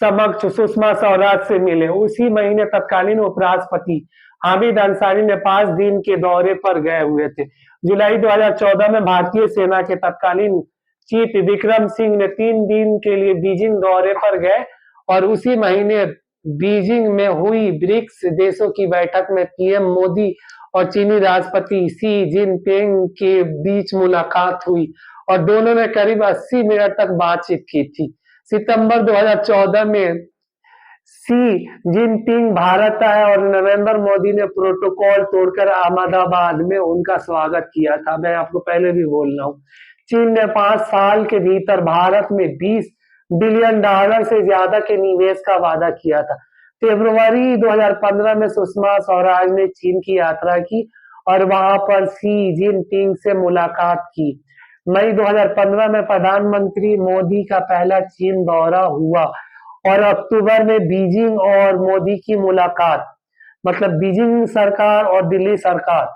समक्ष सुषमा स्वराज से मिले। उसी महीने तत्कालीन उपराष्ट्रपति हामिद अंसारी ने 5 दिन के दौरे पर गए हुए थे। जुलाई 2014 में भारतीय सेना के तत्कालीन चीफ विक्रम सिंह ने 3 दिन के लिए बीजिंग दौरे पर गए और उसी महीने बीजिंग में हुई ब्रिक्स देशों की बैठक में पीएम मोदी और चीनी राष्ट्रपति शी जिनपिंग के बीच मुलाकात हुई और दोनों ने करीब 80 मिनट तक बातचीत की थी। सितंबर 2014 में शी जिनपिंग भारत आए और नरेंद्र मोदी ने प्रोटोकॉल तोड़कर अहमदाबाद में उनका स्वागत किया था। मैं आपको पहले भी बोल रहा हूँ, चीन ने 5 साल के भीतर भारत में $20 बिलियन से ज्यादा के निवेश का वादा किया था। फरवरी 2015 में सुषमा स्वराज ने चीन की यात्रा की और वहां पर शी जिनपिंग से मुलाकात की। मई 2015 में प्रधानमंत्री मोदी का पहला चीन दौरा हुआ और अक्टूबर में बीजिंग और मोदी की मुलाकात, मतलब बीजिंग सरकार और दिल्ली सरकार,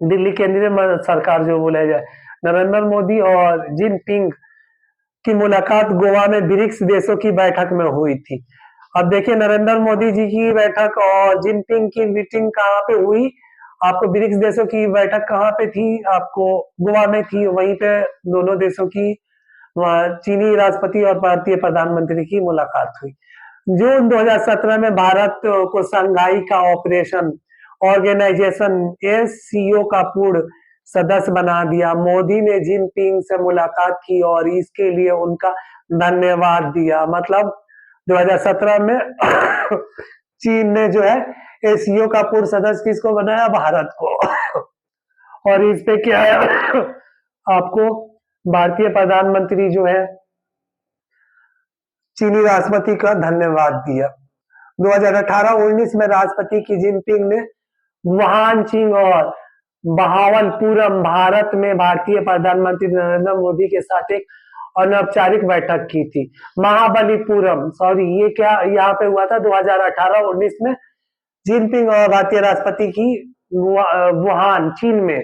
दिल्ली केंद्रीय सरकार जो बोला जाए, नरेंद्र मोदी और जिनपिंग की मुलाकात गोवा में ब्रिक्स देशों की बैठक में हुई थी। अब देखिए, नरेंद्र मोदी जी की बैठक और जिनपिंग की मीटिंग कहाँ पे हुई? आपको ब्रिक्स देशों की बैठक कहाँ पे थी? आपको गोवा में थी। वहीं पे दोनों देशों की चीनी राष्ट्रपति और भारतीय प्रधानमंत्री की मुलाकात हुई। जून 2017 में भारत को शंघाई का ऑपरेशन ऑर्गेनाइजेशन एससीओ का पूर्ण सदस्य बना दिया। मोदी ने जिनपिंग से मुलाकात की और इसके लिए उनका धन्यवाद दिया। मतलब 2017 में चीन ने जो है एससीओ का पूर्ण सदस्य किसको बनाया? भारत को। और इस पे क्या है आपको भारतीय प्रधानमंत्री जो है चीनी राष्ट्रपति का धन्यवाद दिया। 2018-19 में राष्ट्रपति की जिनपिंग ने वुहान चीन और बहावलपुरम भारत में भारतीय प्रधानमंत्री नरेंद्र मोदी के साथ एक अनौपचारिक बैठक की थी। महाबलीपुरम, सॉरी, ये क्या यहाँ पे हुआ था 2018-19 में जिनपिंग और भारतीय राष्ट्रपति की वुहान चीन में,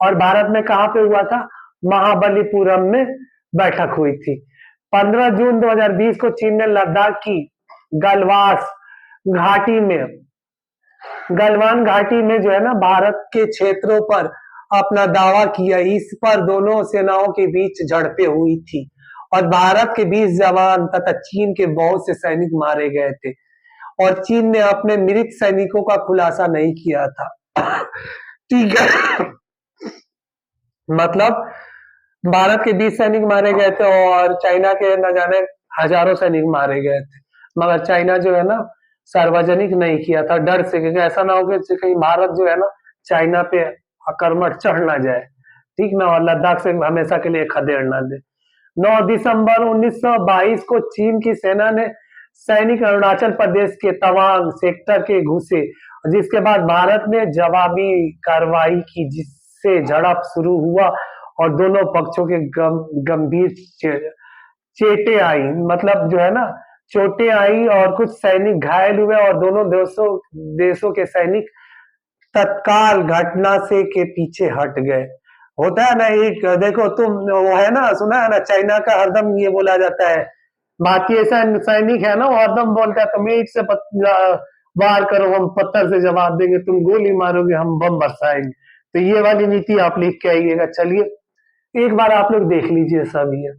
और भारत में कहाँ पे हुआ था? महाबलीपुरम में बैठक हुई थी। 15 जून 2020 को चीन ने लद्दाख की गलवान घाटी में जो है ना भारत के क्षेत्रों पर अपना दावा किया। इस पर दोनों सेनाओं के बीच झड़पें हुई थी और भारत के 20 जवान तथा चीन के बहुत से सैनिक मारे गए थे। और चीन ने अपने मृत सैनिकों का खुलासा नहीं किया था। ठीक है। मतलब भारत के 20 सैनिक मारे गए थे और चाइना के न जाने हजारों सैनिक मारे गए थे, मगर चाइना जो है ना सार्वजनिक नहीं किया था, डर से, क्योंकि ऐसा ना हो कि कहीं भारत जो है ना चाइना पे आक्रमण चढ़ ना जाए, ठीक ना, और लद्दाख से हमेशा के लिए खदेड़ ना दे। 9 दिसंबर 1922 को चीन की सेना ने सैनिक अरुणाचल प्रदेश के तवांग सेक्टर के घुसे, जिसके बाद भारत ने जवाबी कार्रवाई की, जिससे झड़प शुरू हुआ और दोनों पक्षों के गंभीर चेटे आई, मतलब जो है ना चोटें आई और कुछ सैनिक घायल हुए और दोनों देशों के सैनिक तत्काल घटना से के पीछे हट गए। होता है ना, एक देखो तुम वो है ना, सुना है ना, चाइना का हरदम ये बोला जाता है, भारतीय सैनिक है ना, वो हरदम बोलता है तुम ईंट से वार करो, हम पत्थर से जवाब देंगे, तुम गोली मारोगे, हम बम बरसाएंगे। तो ये वाली नीति आप लिख के आइएगा। चलिए एक बार आप लोग देख लीजिए सब ये।